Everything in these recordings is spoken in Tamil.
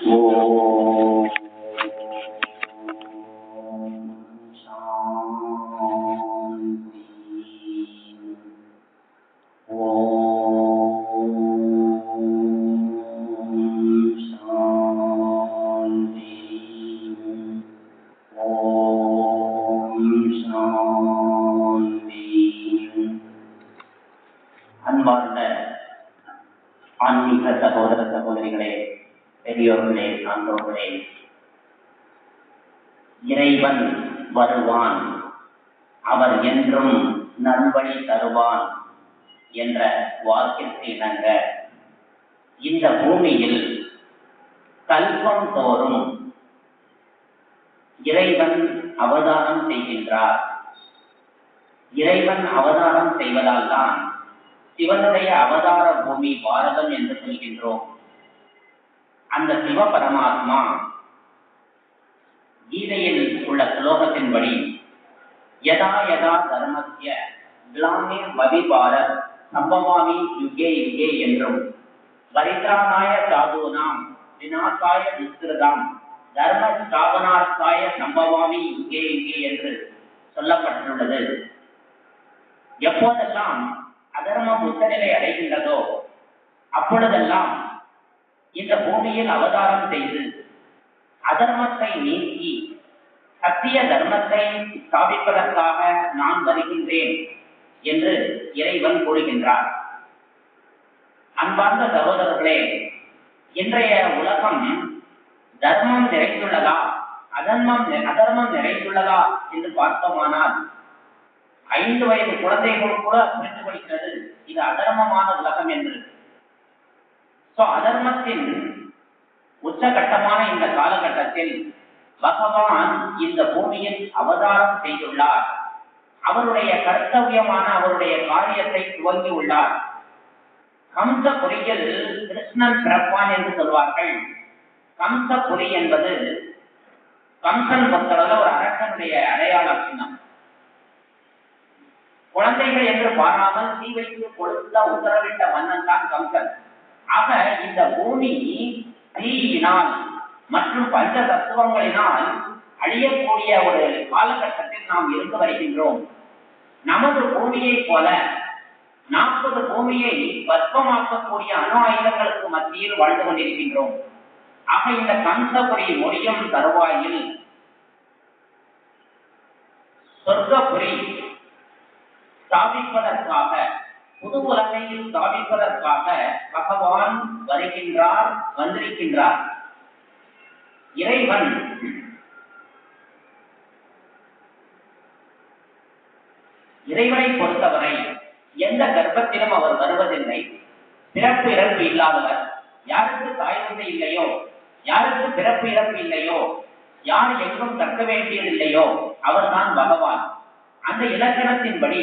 அன்பார்ந்த ஆன்மீக சகோதர சகோதரிகளே, பெரியோர்களே, சான்றோர்களே, இறைவன் வருவான், அவர் என்றும் நல்வழி தருவான் என்ற வாக்கிற்கு இணங்க இந்த பூமியில் கல்பம் தோறும் இறைவன் அவதாரம் செய்கின்றார். இறைவன் அவதாரம் செய்வதால் தான் சிவனுடைய அவதார பூமி பாரதம் என்று சொல்கின்றோம். அந்த சிவ பரமாத்மா கீதையில் உள்ள ஸ்லோகத்தின்படி யதா யதா தர்மஸ்ய க்லானிர் பவிபாரத் சம்பவாமி யுகே யுகே என்றும் பரித்ராணாய சாதுனாம் விநாசாய துஷ்கிருதாம் தர்ம ஸ்தாபனார்த்தாய சம்பவாமி யுகே யுகே என்று சொல்லப்பட்டுள்ளது. எப்போதெல்லாம் அதர்மம் உச்சநிலை அடைகின்றதோ அப்பொழுதெல்லாம் இந்த பூமியில் அவதாரம் செய்து அதர்மத்தை நீக்கி சத்திய தர்மத்தை ஸ்தாபிப்பதற்காக நான் வருகின்றேன் என்று இறைவன் கூறுகின்றார். அன்பார்ந்த சகோதரர்களே, இன்றைய உலகம் தர்மம் நிறைந்துள்ளதா அதர்மம் நிறைந்துள்ளதா என்று பார்த்தோமானால் 5 வயது குழந்தைகள் கூட புரிந்து கொள்கிறது இது அதர்மமான உலகம் என்று. அதர்மத்தின் உச்சகட்டமான இந்த காலகட்டத்தில் பகவான் இந்த பூமியில் அவதாரம் செய்துள்ளார். அவருடைய கர்த்தவியமான அவருடைய காரியத்தை துவங்கி உள்ளார். கம்சபுரியில் கிருஷ்ணன் பிறப்பான் என்று சொல்வார்கள். கம்சபுரி என்பது கம்சன் பொறுத்தளவு ஒரு அரசனுடைய அடையாள சின்னம். குழந்தைகள் என்று பாராமல் தீ வைத்து கொடுத்த உத்தரவிட்ட மன்னன் தான் கம்சன். ஆக இந்த பூமி தீயினால் மற்றும் பஞ்ச தத்துவங்களினால் அழியக்கூடிய ஒரு காலகட்டத்தில் நாம் இருந்து வருகின்றோம். நமது பூமியை போல 40 பூமியை பத்மமாக்கக்கூடிய அணு ஆயுதங்களுக்கு மத்தியில் வாழ்ந்து கொண்டிருக்கின்றோம். ஆக இந்த கம்சபுரி முடியும் தருவாயில் சொர்க்கபுரி ஸ்தாபிப்பதற்காக, புது உலகை ஸ்தாபிப்பதற்காக பகவான் வருகின்றார், வந்திருக்கின்றார். இறைவனை பொறுத்தவரை எந்த கர்ப்பத்திலும் அவர் வருவதில்லை. பிறப்பு இறப்பு இல்லாதவர். யாருக்கு தாய் தந்தை இல்லையோ, யாருக்கு பிறப்பு இறப்பு இல்லையோ, யார் எங்கும் கற்க வேண்டியதில்லையோ அவர்தான் பகவான். அந்த இலக்கணத்தின்படி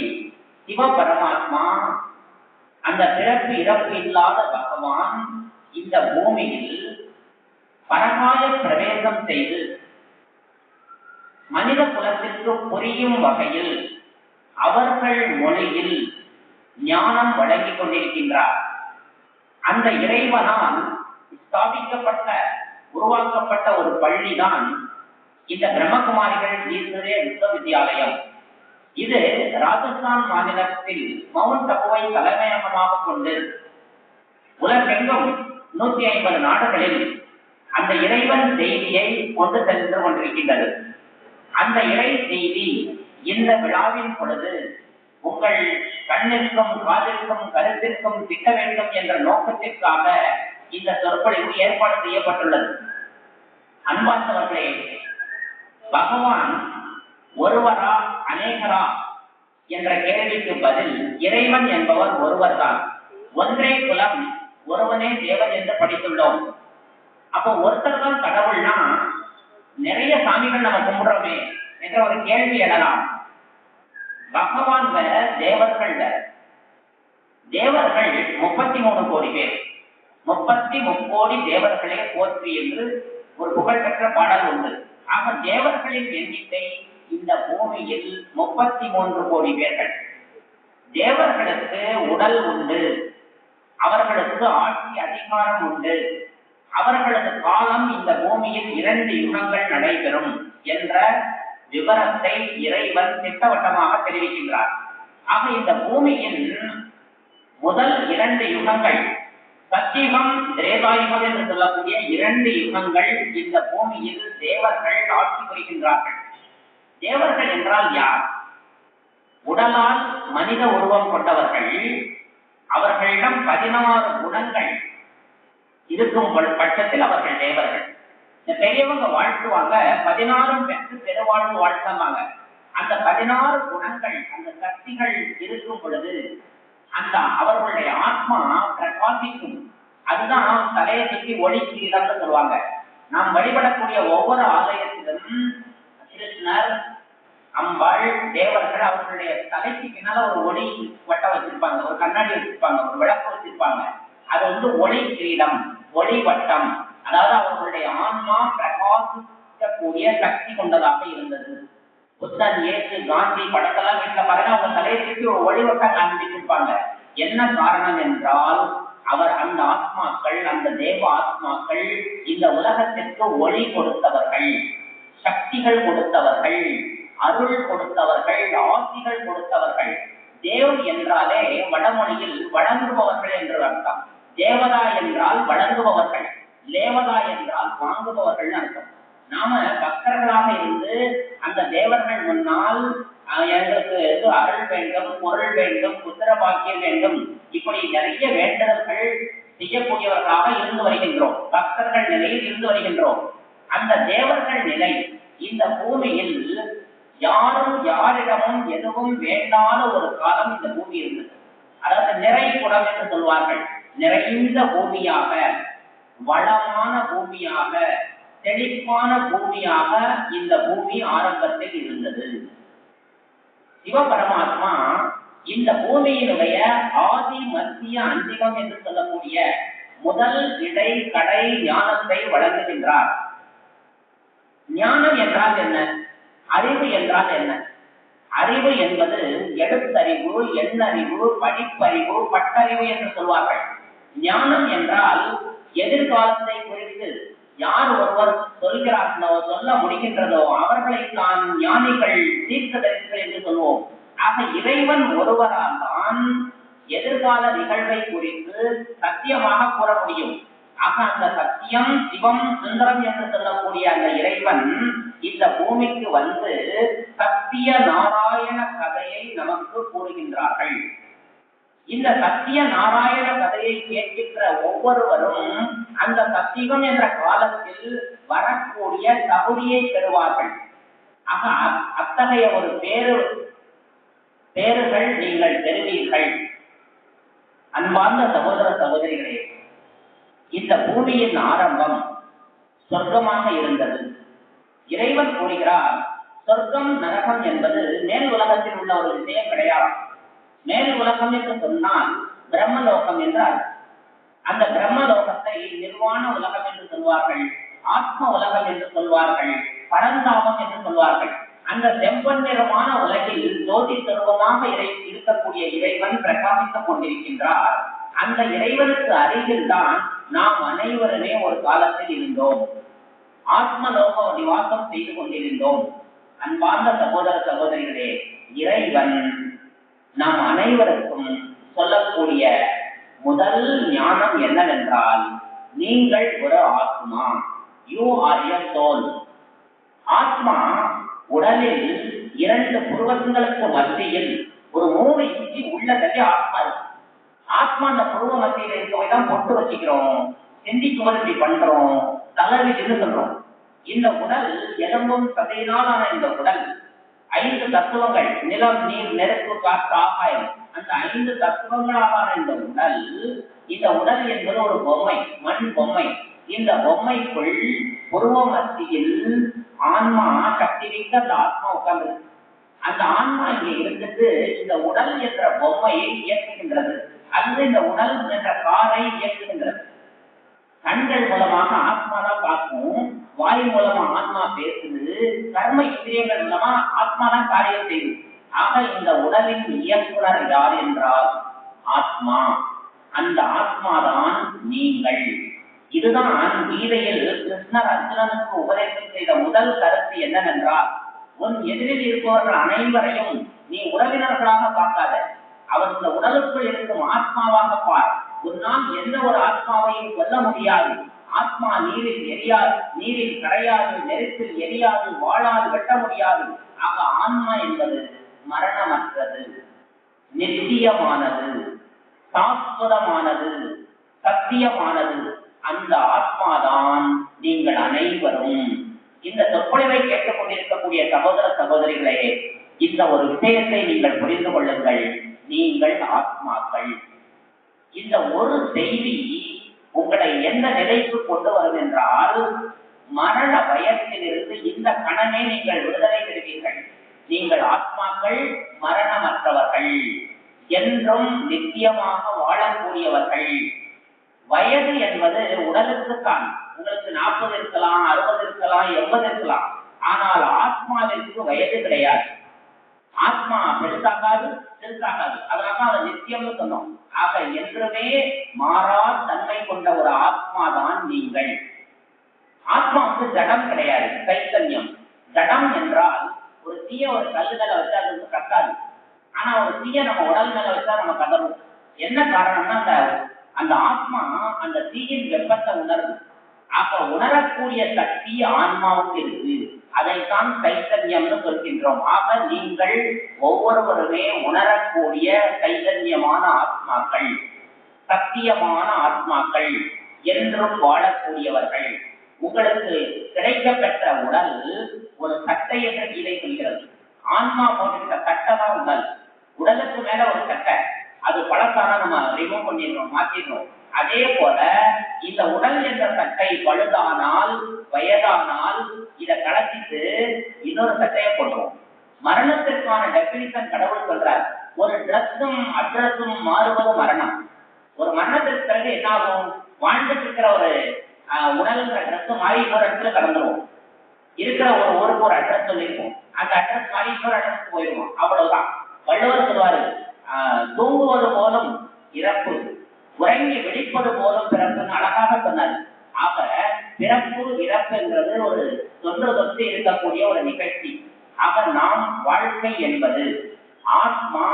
சிவ பரமாத்மா, அந்த பிறப்பு இறப்பு இல்லாத பகவான் இந்த பூமியில் பரகாய பிரவேசம் செய்து மனித குலத்திற்கு புரியும் வகையில் அவர்கள் மொழியில் ஞானம் வழங்கிக் கொண்டிருக்கின்றார். அந்த இறைவனால் ஸ்தாபிக்கப்பட்ட உருவாக்கப்பட்ட ஒரு பள்ளிதான் இந்த பிரம்மகுமாரிகள் ஈஸ்வரிய விஸ்வவித்யாலயம். இது ராஜஸ்தான் மாநிலத்தில் மவுண்ட் அபுவை தலைமையகமாக கொண்டு உலகெங்கும் 150 நாடுகளில் அந்த இறைவன் செய்தியை கொண்டு சென்று கொண்டிருக்கின்றது. அந்த இறை செய்தி இந்த விழாவின் பொழுது உங்கள் கண்ணிற்கும் காதிற்கும் கருத்திற்கும் திட்ட வேண்டும் என்ற நோக்கத்திற்காக இந்த சொற்பொழிவு ஏற்பாடு செய்யப்பட்டுள்ளது. அன்பார்ந்தவர்களே, பகவான் ஒருவரா அநேகரா என்ற கேள்விக்கு பதில் இறைவன் என்பவர் ஒருவர் தான். ஒன்றே குலம், ஒருவனே தேவன் என்று படித்துள்ளோம். அப்போ ஒருத்தர் தான் கடவுள்னா நிறைய சாமிகள் நம்ம கும்பிடுறோமே என்ற ஒரு கேள்வி எழலாம். பகவான் வேற, தேவர்கள் வேற. தேவர்கள் 33 கோடி பேர். 33 கோடி தேவர்களே போற்றி என்று ஒரு புகழ்பெற்ற பாடல் உண்டு. ஆக தேவர்களின் எண்ணிக்கை இந்த பூமியில் 33 கோடி பேர்கள். தேவர்களுக்கு உடல் உண்டு, அவர்களுக்கு ஆட்சி அதிகாரம் உண்டு, அவர்களது காலம் இந்த பூமியில் 2 யுகங்கள் நடைபெறும் என்ற விவரத்தை இறைவன் திட்டவட்டமாக தெரிவிக்கின்றார். ஆக இந்த பூமியின் முதல் 2 யுகங்கள் சத்தியுகம் திரேதாயுகம் என்று சொல்லக்கூடிய 2 யுகங்கள் இந்த பூமியில் தேவர்கள் ஆட்சி புரிகின்றார்கள். தேவர்கள் என்றால் யார்? உடலால் மனித உருவம் கொண்டவர்கள். அவர்களிடம் 16 குணங்கள் இருக்கும் பட்சத்தில் அவர்கள் தேவர்கள். இந்த பெரியவங்க வாழ்த்துவாங்க, 16 பெற்று பெருவாழ்வு வாழ்த்தாங்க. அந்த 16 குணங்கள், அந்த சக்திகள் இருக்கும் பொழுது அந்த அவர்களுடைய ஆத்மா பிரகாசிக்கும். அதுதான் தலையை சுற்றி ஒளி கிரீடம்னு சொல்லுவாங்க. நாம் வழிபடக்கூடிய ஒவ்வொரு ஆலயத்திலும் கிருஷ்ணர், அம்பாள், தேவர்கள் அவர்களுடைய தலைக்கு பின்னால ஒரு ஒளி வட்டம் வச்சிருப்பாங்க, ஒரு கண்ணாடி வச்சிருப்பாங்க, ஒரு விளக்கு வச்சிருப்பாங்க. அது ஒளி கிரீடம், ஒளி வட்டம். அதாவது அவர்களுடைய ஆன்மா பிரகாசிக்கக்கூடிய சக்தி கொண்டதாக இருந்தது. புத்தன், இயேசு, காந்தி படத்தெல்லாம் வீட்டுல பாருங்க, அவங்க தலையை சுற்றி ஒரு ஒளி வட்டம் காண்பிச்சிருப்பாங்க. என்ன காரணம் என்றால் அந்த ஆத்மாக்கள், அந்த தேவ ஆத்மாக்கள் இந்த உலகத்திற்கு ஒளி கொடுத்தவர்கள், சக்திகள் கொடுத்தவர்கள், அருள் கொடுத்தவர்கள், ஆசிகள் கொடுத்தவர்கள். தேவ் என்றாலே வடமொழியில் வழங்குபவர்கள் என்று அர்த்தம். தேவதா என்றால் வழங்குபவர்கள், லேவதா என்றால் வாங்குபவர்கள் அர்த்தம். நாம பக்தர்களாக இருந்து அந்த தேவர்கள் முன்னால் எங்களுக்கு அருள் வேண்டும், பொருள் வேண்டும், புத்திர பாக்கியம் வேண்டும், இப்படி நிறைய வேண்டுதல்கள் செய்யக்கூடியவர்களாக இருந்து வருகின்றோம். பக்தர்கள் நிலையில் இருந்து வருகின்றோம். அந்த தேவர்கள் நிலை இந்த பூமியில் யாரும் யாரிடமும் எதுவும் வேண்டாத ஒரு காலம் இந்த பூமி இருந்தது. அதாவது நிறை குடம் என்று சொல்வார்கள். நிறைந்த பூமியாக, வளமான பூமியாக, செழிப்பான பூமியாக இந்த பூமி ஆரம்பத்தில் இருந்தது. சிவபரமாத்மா இந்த பூமியினுடைய ஆதி, மத்திய, அந்திமம் என்று சொல்லக்கூடிய முதல், இடை, கடை ஞானத்தை வழங்குகின்றார். ஞானம் என்றால் என்ன? அறிவு என்றால் என்ன? அறிவு என்பது எழுத்தறிவு, எண்ணறிவு, படிப்பறிவு, பட்டறிவு என்று சொல்வார்கள். ஞானம் என்றால் எதிர்காலத்தை குறித்து யார் ஒருவர் சொல்கிறார்களோ, சொல்ல முடிகின்றதோ அவர்களை தான் ஞானிகள், தீர்க்கதரிசிகள் என்று சொல்வோம். ஆக இறைவன் ஒருவரால் தான் எதிர்கால நிகழ்வை குறித்து சத்தியமாக கூற முடியும். ஆக அந்த சத்தியம், சிவம், சுந்தரம் என்று சொல்லக்கூடிய அந்த இறைவன் இந்த பூமிக்கு வந்து சத்திய நாராயண கதையை நமக்கு கூறுகின்றார்கள். இந்த சத்திய நாராயண கதையை கேட்கின்ற ஒவ்வொருவரும் அந்த சத்தியம் என்ற காலத்தில் வரக்கூடிய தகுதியை பெறுவார்கள். ஆக அத்தகைய ஒரு பேறுகள் நீங்கள் பெறுவீர்கள். அன்பார்ந்த சகோதர சகோதரிகளே, இந்த பூமியின் ஆரம்பம் சொர்க்கமாக இருந்தது. இறைவன் கூறுகிறார், சொர்க்கம் நரகம் என்பது மேல் உலகத்தில் உள்ள ஒரு விஷயம் கிடையாது. மேல் உலகம் என்று சொன்னால் பிரம்மலோகம் என்றால் அந்த பிரம்மலோகத்தை நிர்வாண உலகம் என்று சொல்வார்கள், ஆத்ம உலகம் என்று சொல்வார்கள், பரந்தாமம் என்று சொல்வார்கள். அந்த செம்பொன்னிறமான உலகில் ஜோதி சொருபமாக இருக்கக்கூடிய இறைவன் பிரகாசித்துக் கொண்டிருக்கின்றார். அந்த இறைவனுக்கு அருகில் தான் நாம் அனைவருமே ஒரு காலத்தில் இருந்தோம். ஆத்மலோக நிவாசம் செய்து கொண்டிருந்தோம். அன்பார்ந்த சகோதர சகோதரிகளே, இறைவன் நாம் அனைவருக்கும் சொல்லக்கூடிய முதல் ஞானம் என்னவென்றால், நீங்கள் ஒரு ஆத்மா, யூ ஆர் யுவர் சோல். ஆத்மா உடலில் 2 புருவங்களுக்கு மத்தியில் ஒரு 3 இன்ச்சு உள்ள தள்ளி ஆத்மா இருக்கு. ஆத்மா அந்த புருவ மத்தியில் இருக்கவைதான் பொட்டு வச்சுக்கிறோம், சிந்திக்குவது இப்படி பண்றோம், தலைவிதின்னு சொல்றோம். இந்த உடல் எலும்பும் சதையினாலான இந்த உடல் 5 தத்துவங்கள், நிலம், நீர், நெருப்பு, காற்று, ஆகாயம், அந்த 5 தத்துவங்களாலான இந்த உடல் என்பது ஒரு பொம்மை, மண் பொம்மை. இந்த பொம்மைக்குள் புருவ மத்தியில் ஆன்மா சக்தி மிக்க அந்த ஆத்மா உட்கார்ந்து, அந்த ஆன்மா இங்கே இருந்துட்டு இந்த உடல் என்ற பொம்மையை இயக்குகின்றது, அல்லது இந்த உடல் என்ற காரை இயக்குகின்றது. கண்கள் மூலமாக ஆத்மா தான் பார்க்கும், வாய் மூலமா ஆத்மா பேசுது, கர்ம இந்திரியங்கள் மூலமா ஆத்மா தான் காரியம் செய்யுது. ஆக இந்த உடலின் இயக்குனர் யார் என்றால் ஆத்மா. அந்த ஆத்மாதான் நீங்கள். இதுதான் கீதையில் கிருஷ்ணர் அர்ஜுனனுக்கு உபதேசம் செய்த முதல் கருத்து என்னவென்றால், உன் எதிரில் இருப்பவர்கள் அனைவரையும் நீ உறவினர்களாக பார்க்காத, அவர் இந்த உடலுக்குள் இருக்கும் ஆத்மாவாக பார். உன்னால் எந்த ஒரு ஆத்மாவையும் கொல்ல முடியாது. ஆத்மா நீரில் எரியாது, நீரில் கரையாது, நெருப்பில் எரியாது, வாளால் வெட்ட முடியாது. ஆக ஆன்மா என்பது மரணமற்றது, நித்தியமானது, சாஸ்வதமானது, சத்தியமானது. அந்த ஆத்மாதான் நீங்கள் அனைவரும். இந்த சொற்பொழிவை கேட்டுக் கொண்டிருக்கக்கூடிய சகோதர சகோதரிகளே, இந்த ஒரு விஷயத்தை நீங்கள் புரிந்து கொள்ளுங்கள். நீங்கள் ஆத்மாக்கள். இந்த ஒரு செய்தி உங்களை எந்த நிலைக்கு கொண்டு வரும் என்றால், மரண பயத்திலிருந்து இந்த கணமே நீங்கள் விடுதலை பெறுவீர்கள். நீங்கள் ஆத்மாக்கள், மரணமற்றவர்கள், என்றும் நித்தியமாக வாழக்கூடியவர்கள். வயது என்பது உடலுக்குத்தான். உங்களுக்கு 40 இருக்கலாம், 60 இருக்கலாம், 80 இருக்கலாம். ஆனால் ஆத்மாவிற்கு வயது கிடையாது. ஆத்மா பெருசாகாது, சிறுசாகாது. அதனால அதை நித்தியம்னு சொன்னோம். ஆக என்றுமே மாறா தன்மை கொண்ட ஒரு ஆத்மாதான் நீங்கள். ஆத்மாவுக்கு ஜடம் கிடையாது, சைத்தன்யம். ஜடம் என்றால் ஒரு தீய ஒரு கல்லு மேல வச்சா அது வந்து கட்டாது. ஆனா ஒரு தீய நம்ம உடல் மேல வச்சா நம்ம கதறும். என்ன காரணம்னா அந்த ஆத்மா அந்த தீயின் வெப்பத்தை உணரும். அப்ப உணரக்கூடிய சக்தி ஆன்மாவுக்கு இருக்கு. அதைத்தான் சைத்தன்யம்னு சொல்கின்றோம். ஆக நீங்கள் ஒவ்வொருவருமே உணரக்கூடிய சைத்தன்யமான ஆத்மாக்கள், சத்தியமான ஆத்மாக்கள், என்றும் வாழக்கூடியவர்கள். உங்களுக்கு கிடைக்கப்பெற்ற உடல் ஒரு சட்டை என்று கீதை சொல்கிறது. ஆன்மா போன்ற சட்டை தான் உடல். உடலுக்கு மேல ஒரு சட்டை, அது பழசான நம்ம ரிமூவ் பண்ணிடுறோம், மாற்றிடுறோம். அதே போல இந்த உடல் என்ற சட்டை பழுதானால், வயதானால் இதை கலத்திட்டு இன்னொரு சட்டையை போடுவோம். மரணத்திற்கான டெபினிஷன் கடவுள் சொல்றார். ஒரு ட்ரெஸ்ஸும் அட்ரஸும் மாறுவது மரணம். ஒரு மரணத்திற்கு பிறகு என்ன ஆகும்? வாழ்ந்துட்டு இருக்கிற ஒரு உடல்ங்கிற ட்ரெஸ் மாறி இன்னொரு இடத்துல கடந்துருவோம். இருக்கிற ஒரு ஊருக்கு ஒரு அட்ரஸ் சொல்லியிருப்போம், அந்த அட்ரஸ் மாறி இன்னொரு அட்ரஸ் போயிடுவோம். அவ்வளவுதான். வள்ளுவர் சொல்வாரு, தூங்குவது போலும் இறப்பு, உறங்கி விழிப்பது போலும் பிறப்புன்னு அழகாக சொன்னார். ஆக பிறப்பு இறப்புங்கிறது ஒரு தொன்று தொட்டு இருக்கக்கூடிய ஒரு நிகழ்ச்சி. ஆக நாம் வாழ்க்கை என்பது ஆத்மா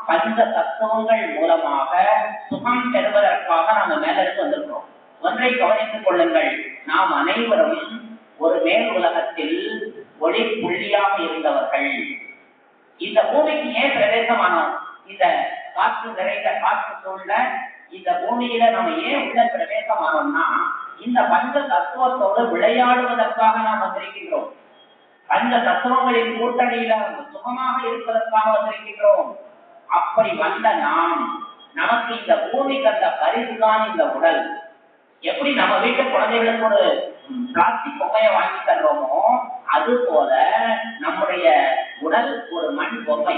பஞ்ச தத்துவங்கள் மூலமாக சுகம் பெறுவதற்காக நாம மேல இருந்து வந்திருக்கிறோம். ஒன்றை கவனித்துக் கொள்ளுங்கள், நாம் அனைவரும் ஒரு மேல் உலகத்தில் ஒளி புள்ளியாக இருந்தவர்கள். இந்த பூமிக்கு ஏன் பிரவேசமானோம்? இந்த காற்று நிறைந்த காற்று சூழ்ந்த இந்த பூமியில நம்ம ஏன் உள்ள பிரவேசமானோம்னா, இந்த பஞ்ச தத்துவத்தோடு விளையாடுவதற்காக நாம் வந்திருக்கின்றோம். பஞ்ச தத்துவங்களின் கூட்டணியில சுகமாக இருப்பதற்காக வந்திருக்கின்றோம். அப்படி வந்த நாம், நமக்கு இந்த பூமி தந்த பரிசுதான் இந்த உடல். எப்படி நம்ம வீட்டு குழந்தைகளுக்கு ஒரு பிளாஸ்டிக் பொம்மையை வாங்கி தர்றோமோ, அது போல நம்முடைய உடல் ஒரு மண் பொம்மை.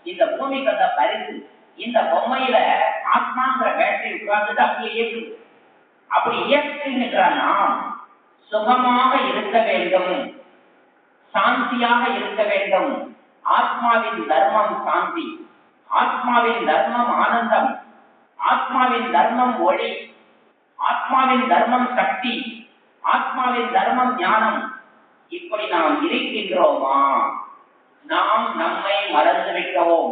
இந்த பூமி தந்த பரிசு. இந்த பொம்மையில ஆத்மாங்கிற பேட்டரி உட்கார்ந்துட்டு அப்படியே இயக்குது. அப்படி இயக்குகின்ற நாம் சுகமாக இருக்க வேண்டும், சாந்தியாக இருக்க வேண்டும். ஆத்மாவின் தர்மம் சாந்தி, ஆத்மாவின் தர்மம் ஆனந்தம், ஆத்மாவின் தர்மம் ஒளி, ஆத்மாவின் தர்மம் சக்தி, ஆத்மாவின் தர்மம் ஞானம். இப்படி நாம் இருக்கின்றோமா? நாம் நம்மை மறந்து விட்டோம்.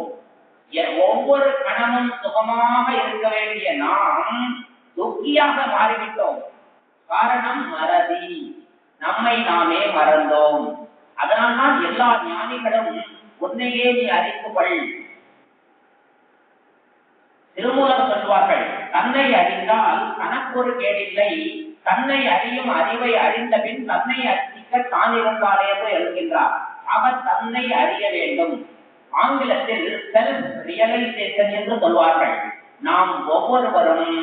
ஒவ்வொரு கணமும் சுகமாக இருக்க வேண்டிய நாம் துக்கியாக மாறிவிட்டோம். காரணம் மறதி. நம்மை நாமே மறந்தோம். அதனால்தான் எல்லா ஞானிகளும் உன்னையே நீ அறிந்து கொள். திருமூலர் சொல்வார்கள், தன்னை அறிந்தால் தனக்கொரு கேடில்லை, தன்னை அறியும் அறிவை அறிந்த பின் தன்னை அறிவிக்க தான் இருந்தாலே என்று எழுதுகின்றார். அவர் தன்னை அறிய வேண்டும். ஆங்கிலத்தில் செல்ஃப் ரியலைசேஷன் என்று சொல்வார்கள். நாம் ஒவ்வொருவரும்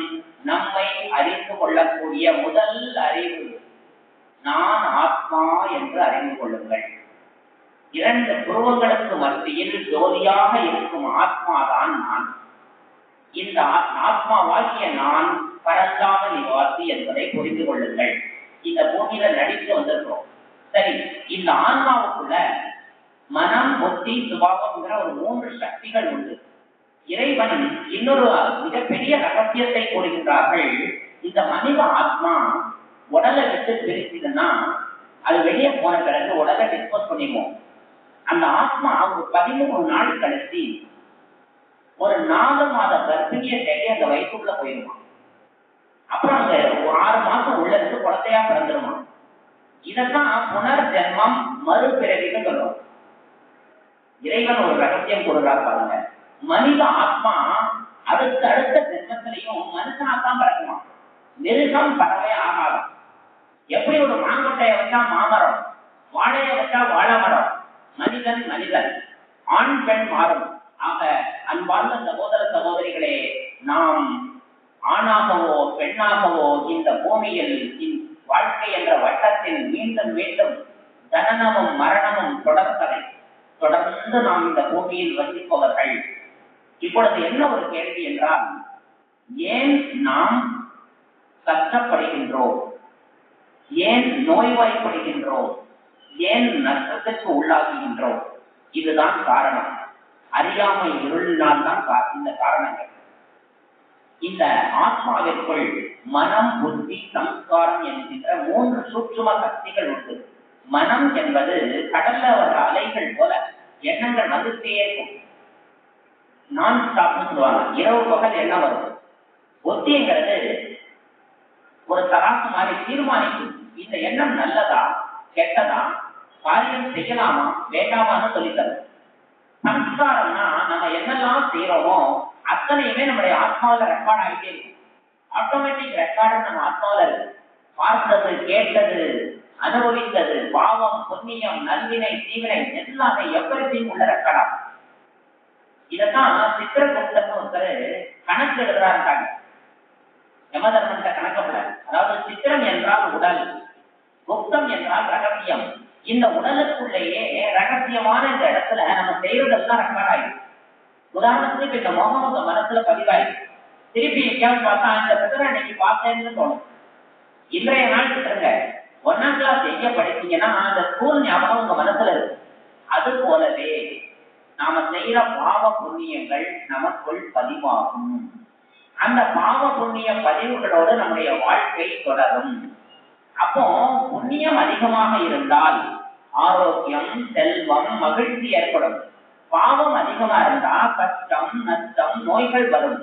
நம்மை அறிந்து கொள்ளக்கூடிய முதல் அறிவு, நான் ஆத்மா என்று அறிந்து கொள்ளுங்கள். 2 புருவங்களுக்கு மத்தியில் ஜோதியாக இருக்கும் ஆத்மாதான் நான். இந்த ஆத்மாவாகிய நான் பரந்தாம நிவாசி என்பதை புரிந்து கொள்ளுங்கள். இந்த பூமியில நடித்து வந்திருக்கிறோம். சரி, இந்த ஆன்மாவுக்குள்ள மனம், புத்தி, சுபாவம்ங்கிற ஒரு 3 சக்திகள் உண்டு. இறைவன் இன்னொரு மிகப்பெரிய ரகசியத்தை கூறுகின்றார்கள். இந்த மனித ஆத்மா உடலை விட்டு பிரிச்சுதுன்னா அது வெளியே போன பிறகு உடலை டிஸ்போஸ் பண்ணிடுவோம். அந்த ஆத்மா ஒரு 13 நாள் கழிச்சு ஒரு 4 மாத கர்ப்பிணியை தேடி அந்த வயிற்றுக்குள்ள போயிடுமா. அப்புறம் அங்க ஒரு 6 மாசம் உள்ள இருந்து குழந்தையா பிறந்துருமா. இதத்தான் புனர்ஜென்மம் மறுபிறவின்னு சொல்றோம். இறைவன் ஒரு ரகசியம் கொடுக்குறாரு பாருங்க. மனித ஆத்மா அடுத்த ஜென்மத்திலையும் மனுஷனாத்தான் பிறக்குமா. மிருகம் பறவை ஆகாது. எப்படி ஒரு மாங்கொட்டையை வச்சா மாமரம், வாழையை வச்சா வாழை மரம், மனிதன் ஆண் பெண் மாறும். ஆக அன்பார்ந்த சகோதர சகோதரிகளே, நாம் ஆணாகவோ பெண்ணாகவோ இந்த பூமியில் வாழ்க்கை என்ற வட்டத்தில் மீண்டும் மீண்டும் ஜனனமும் மரணமும் தொடர்ந்து நாம் இந்த பூமியில் வசிப்பவர்கள். இப்பொழுது என்ன ஒரு கேள்வி என்றால், ஏன் நாம் கஷ்டப்படுகின்றோம், ஏன் நோய்வாய்ப்படுகின்றோம், ஏன் நஷ்டத்திற்கு உள்ளாகுகின்றோம்? இதுதான் காரணம். அறியாமை இருளினால் தான் இந்த காரணங்கள். இந்த ஆத்மாவிற்குள் மனம், புத்தி, சம்ஸ்காரம் என்கின்ற 3 சூட்சும சக்திகள் உண்டு. மனம் என்பது கடல்ல வர அலைகள் போல எண்ணங்கள் வந்துட்டே இருக்கும். நான் ஸ்டாப்னு சொல்லுவாங்க. இரவு பகல் எண்ணம் வரும். புத்திங்கிறது ஒரு தராசு மாதிரி தீர்மானிக்கும். இந்த எண்ணம் நல்லதா கெட்டதா, காரியம் செய்யலாமா வேண்டாமான்னு சொல்லித்தரும். சம்ஸ்காரம்னா நம்ம என்னெல்லாம் செய்யறோமோ அத்தனையுமே நம்முடைய ஆத்மாவில ரெக்கார்ட் ஆகிட்டே இருக்கும். ஆட்டோமேட்டிக் ரெக்கார்டு நம்ம ஆத்மாவில இருக்கு. பார்த்தது, கேட்டது, அனுபவித்தது, பாவம், புண்ணியம், நல்வினை, தீவினை எல்லாமே எவ்வளத்தையும் உள்ள ரெக்கார்ட் ஆகும். இதத்தான் சித்திரகுப்தன் ஒருத்தர் கணக்கு எழுதுறாருக்காங்க. யமதர்மன்ட்ட கணக்கப்பட. அதாவது சித்திரம் என்றால் உடல், குப்தம் என்றால் ரகசியம். இந்த உடலுக்குள்ளேயே ரகசியமான இந்த இடத்துல நம்ம செய்யறதெல்லாம் ரெக்கார்ட் ஆயிடும். உதாரணத்துக்கு இந்த மோகம் உங்க மனசுல பதிவாயிடும். திருப்பி எங்கேயாவது பார்த்தா இந்த சித்திரம் இன்னைக்கு பார்த்தேன்னு தோணும். இன்றைய நாள் சித்திரங்க 1ஆம் கிளாஸ் எங்க படிச்சீங்கன்னா அந்த ஸ்கூல் ஞாபகம் உங்க மனசுல இருக்கு. அது போலவே நாம செய்யற பாவ புண்ணியங்கள் நமக்குள் பதிவாகும். அந்த பாவ புண்ணிய பதிவுகளோடு நம்முடைய வாழ்க்கை தொடரும். அப்போ புண்ணியம் அதிகமாக இருந்தால் ஆரோக்கியம், செல்வம், மகிழ்ச்சி ஏற்படும். பாவம் அதிகமா இருந்தா கஷ்டம், நஷ்டம், நோய்கள் வரும்.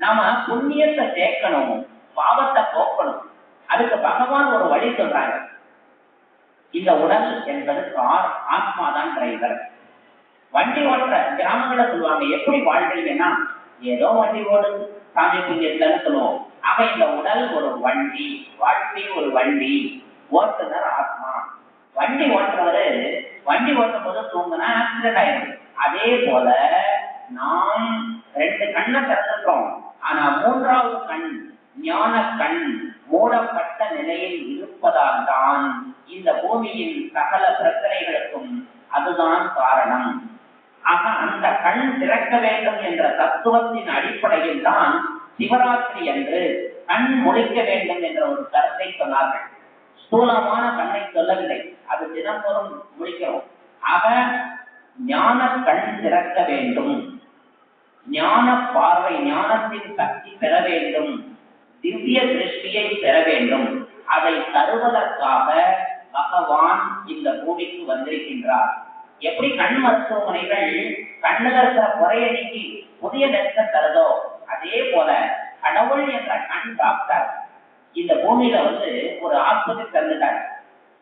நாம புண்ணியத்தை சேர்க்கணும், பாவத்தை போக்கணும். அதுக்கு பகவான் ஒரு வழி சொல்றாங்க. இந்த உடல் என்பது ஆத்மாதான் டிரைவர். வண்டி ஓட்டுற கிராமங்களை சொல்லுவாங்க, எப்படி வாழ்றீங்கன்னா ஏதோ வண்டி ஓடுது சாமி புண்ணியத்துலன்னு சொல்லுவோம். ஆக இந்த உடல் ஒரு வண்டி, வாழ்க்கை ஒரு வண்டி, ஓட்டுநர் ஆத்மா. வண்டி ஓட்டுறவரு வண்டி ஓட்டும் போது தூங்குனா ஆக்சிடென்ட் ஆயிடும். அதே போல நாம் 2 கண்ணை திறந்துட்டோம், ஆனா 3வது கண் ஞான கண் மூடப்பட்ட நிலையில் இருப்பதால் தான் இந்த பூமியின் சகல பிரச்சனைகளுக்கும் அதுதான் காரணம். ஆக அந்த கண் திறக்க வேண்டும் என்ற தத்துவத்தின் அடிப்படையில் தான் சிவராத்திரி என்று கண் முழிக்க வேண்டும் என்ற ஒரு கருத்தை சொன்னார்கள். ஸ்தூலமான கண்ணை சொல்லவில்லை, அது தினந்தோறும் முழிக்கிறோம். ஆக ஞான கண் திறக்க வேண்டும், ஞான பார்வை, ஞானத்தின் சக்தி பெற வேண்டும், திவ்ய திருஷ்டியை பெற வேண்டும். அதை தருவதற்காக பகவான் இந்த பூமிக்கு வந்திருக்கின்றார். எப்படி கண் மருத்துவமனைகள் கண்ணுல இருக்கிற குறையை நீக்கி புதிய லென்ஸை தருதோ, அதே போல கடவுள் என்ற கண் டாக்டர் இந்த பூமியில ஒரு ஆஸ்பத்திரி திறந்துட்டார்.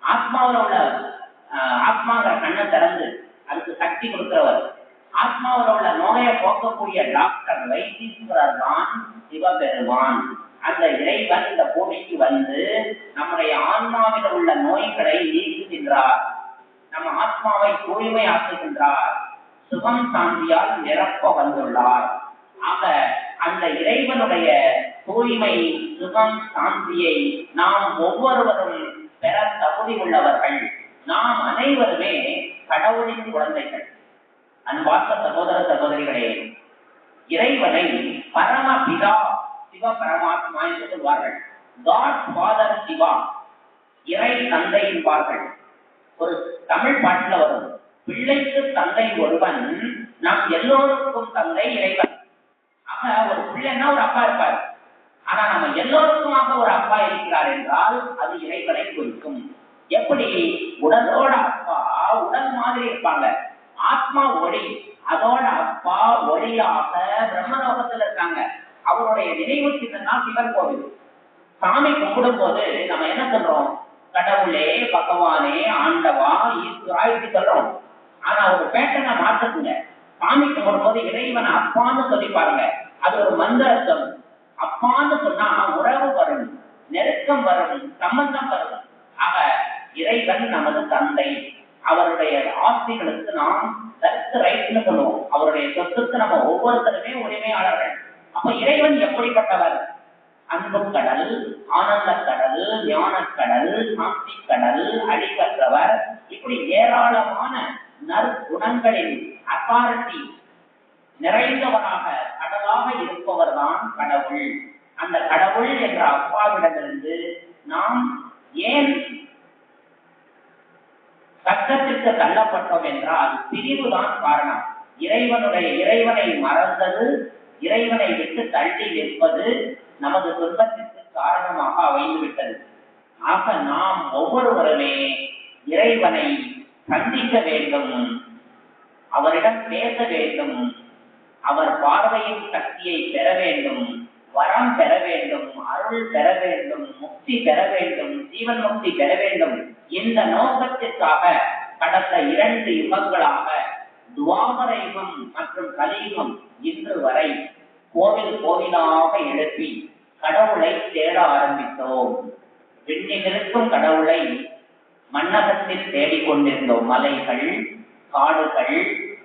ஆத்மாவில் உள்ள ஆத்மாங்கிற கண்ணை திறந்து அதுக்கு சக்தி கொடுக்கிறவர், ஆத்மாவில் உள்ள நோயை போக்கக்கூடிய டாக்டர் வைத்தீஸ்வரர் தான் சிவபெருமான். அந்த இறைவன் இந்த பூமிக்கு வந்து நம்முடைய ஆன்மாவில் உள்ள நோய்களை நீக்குகின்றார், நம்ம ஆத்மாவை தூய்மை ஆக்குகின்றார், சுகம் சாந்தியால் நிரப்ப வந்துள்ளார். ஆக அந்த இறைவனுடைய தூய்மை, சுகம், சாந்தியை நாம் ஒவ்வொருவரும் பெற தகுதி உள்ளவர்கள். நாம் அனைவருமே கடவுளின் குழந்தைகள். அன்பார்ந்த சகோதர சகோதரிகளே, இறைவனை பரமபிதா சிவ பரமாத்மா என்று சொல்வார்கள். காட் ஃபாதர் சிவா, இறை தந்தை என்பார்கள். ஒரு தமிழ் பாட்டுல வரும், பிள்ளைக்கு தந்தை ஒருவன், நம் எல்லோருக்கும் தந்தை இறைவன். ஆக ஒரு பிள்ளைன்னா ஒரு அப்பா இருப்பார், ஆனா நம்ம எல்லோருக்குமாக ஒரு அப்பா இருக்கிறார் என்றால் அது இறைவனை குறிக்கும். எப்படி உடலோட அப்பா உடல் மாதிரி இருப்பாங்க, ஆத்மா ஒளி, அதோட அப்பா ஒளியாக பிரம்மலோகத்துல இருக்காங்க. அவருடைய நினைவு சின்னம் சிவன் கோவில். சாமி கும்பிடும் போது நம்ம என்ன சொல்றோம்? கடவுளே, பகவானே, ஆண்டவா, ஈஸ்வரா இப்படி சொல்றோம். ஆனா ஒரு பேட்டனை மாற்றுக்குங்க. சாமி கும்பிடும் போது இறைவன் அப்பான்னு சொல்லி பாருங்க. அது ஒரு மந்திரத்தம். அப்பான்னு சொன்னா உறவு வரும், நெருக்கம் வரும், சம்பந்தம் வரும். ஆக இறைவன் நமது தந்தை. அவருடைய ஆஸ்திகளுக்கு நாம் ரைட்னு சொல்லுவோம். அவருடைய சொத்துக்கு நம்ம ஒவ்வொருத்தருமே உரிமையாளர்கள். அப்ப இறைவன் எப்படிப்பட்டவர்? அன்பு கடல், ஆனந்த கடல், ஞான கடல், சாந்தி கடல், அடிபற்றவர், இப்படி ஏராளமான நற்குணங்களின் அத்தாரிட்டி நிறைந்தவராக கடலாக இருப்பவர் தான் கடவுள். அந்த கடவுள் என்ற அப்பாவிடமிருந்து நாம் ஏன் கஷ்டத்திற்கு தள்ளப்பட்டோம் என்றால் பிரிவுதான் காரணம். இறைவனை மறந்தது, இறைவனை விட்டு தள்ளி நிற்பது நமது துன்பத்திற்கு காரணமாக அமைந்துவிட்டது. ஆக நாம் ஒவ்வொருவருமே இறைவனை சந்திக்க வேண்டும், அவரிடம் பேச வேண்டும், அவர் பார்வையின் சக்தியை பெற வேண்டும், வரம் பெற வேண்டும், அருள் பெற வேண்டும், முக்தி பெற வேண்டும், ஜீவன் முக்தி பெற வேண்டும். இந்த நோக்கத்திற்காக கடந்த 2 யுகங்களாக துவாபர யுகம் மற்றும் கலியுகம் இன்று வரை கோவில் கோவிலாக எழுப்பி கடவுளை தேட ஆரம்பித்தோம். விண்ணில் இருக்கும் கடவுளை மன்னகத்தில் தேடிக்கொண்டிருந்தோம். மலைகள், காடுகள்,